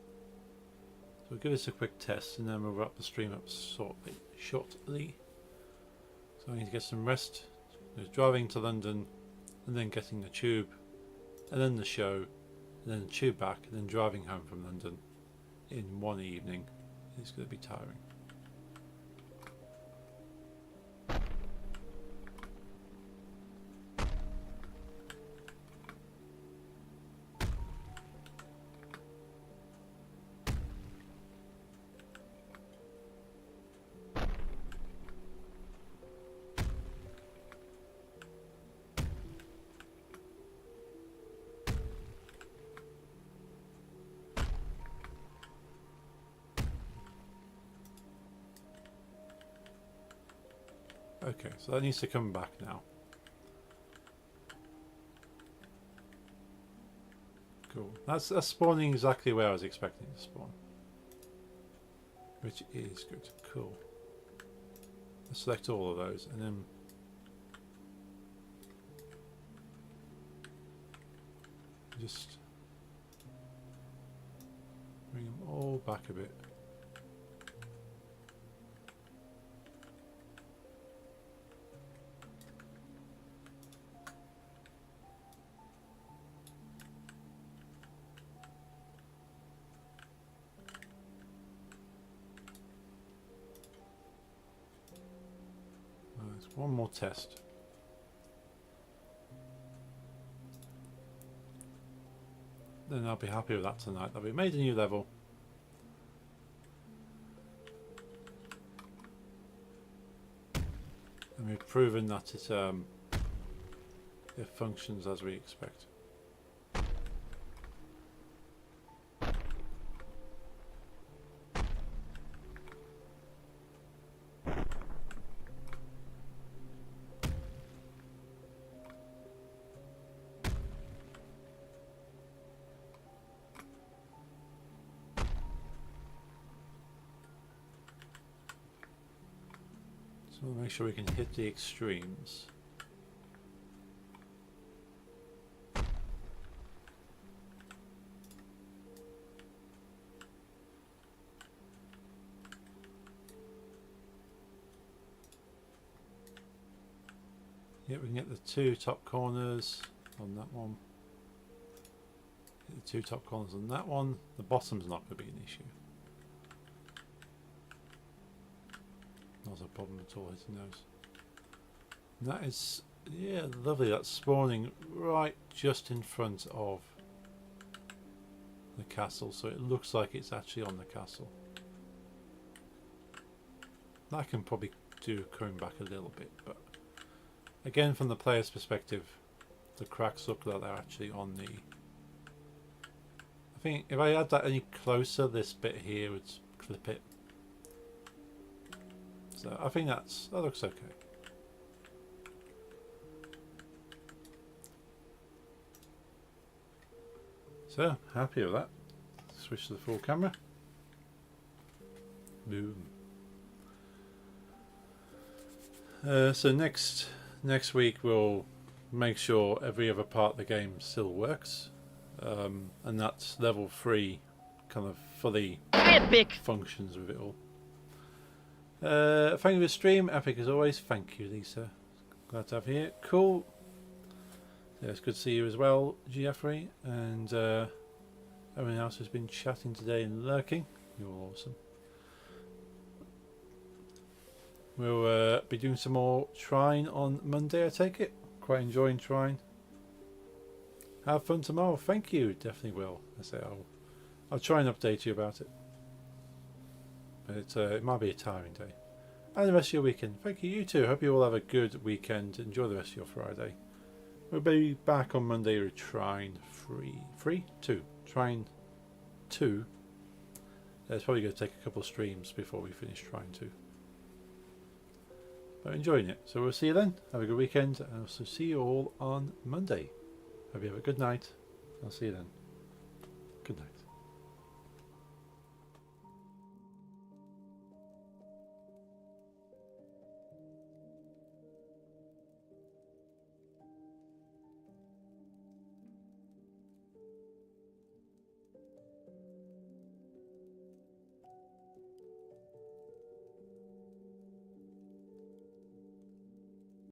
we'll give this a quick test and then we'll wrap the stream up shortly. So I need to get some rest. There's driving to London and then getting the tube and then the show and then the tube back and then driving home from London in one evening. It's going to be tiring. Okay, so that needs to come back now. Cool. That's spawning exactly where I was expecting it to spawn. Which is good. Cool. Let's select all of those and then just bring them all back a bit. There's one more test. Then I'll be happy with that tonight. That we made a new level. And we've proven that it functions as we expect. So we'll make sure we can hit the extremes. Yeah, we can get the two top corners on that one. Get the two top corners on that one. The bottom's not going to be an issue. Not a problem at all hitting those. And that is, yeah, lovely. That's spawning right just in front of the castle, so it looks like it's actually on the castle. That can probably do coming back a little bit, but again, from the player's perspective, the cracks look like they're actually on the... I think if I had that any closer, this bit here would clip it. So I think that looks okay. So happy with that. Switch to the full camera. Boom. So next week we'll make sure every other part of the game still works, and that's level 3 kind of fully Epic functions with it all. Thank you for the stream, epic as always. Thank you, Lisa. Glad to have you here. Cool. Yeah, it's good to see you as well, Geoffrey, and everyone else who's been chatting today and lurking. You're awesome. We'll be doing some more Trine on Monday, I take it. Quite enjoying Trine. Have fun tomorrow. Thank you. Definitely will. I say I'll try and update you about it. But it might be a tiring day. And the rest of your weekend. Thank you, you too. Hope you all have a good weekend. Enjoy the rest of your Friday. We'll be back on Monday with Trine 2. Trine 2. It's probably going to take a couple of streams before we finish Trine 2. But enjoying it. So we'll see you then. Have a good weekend. And I'll see you all on Monday. Hope you have a good night. I'll see you then. Good night.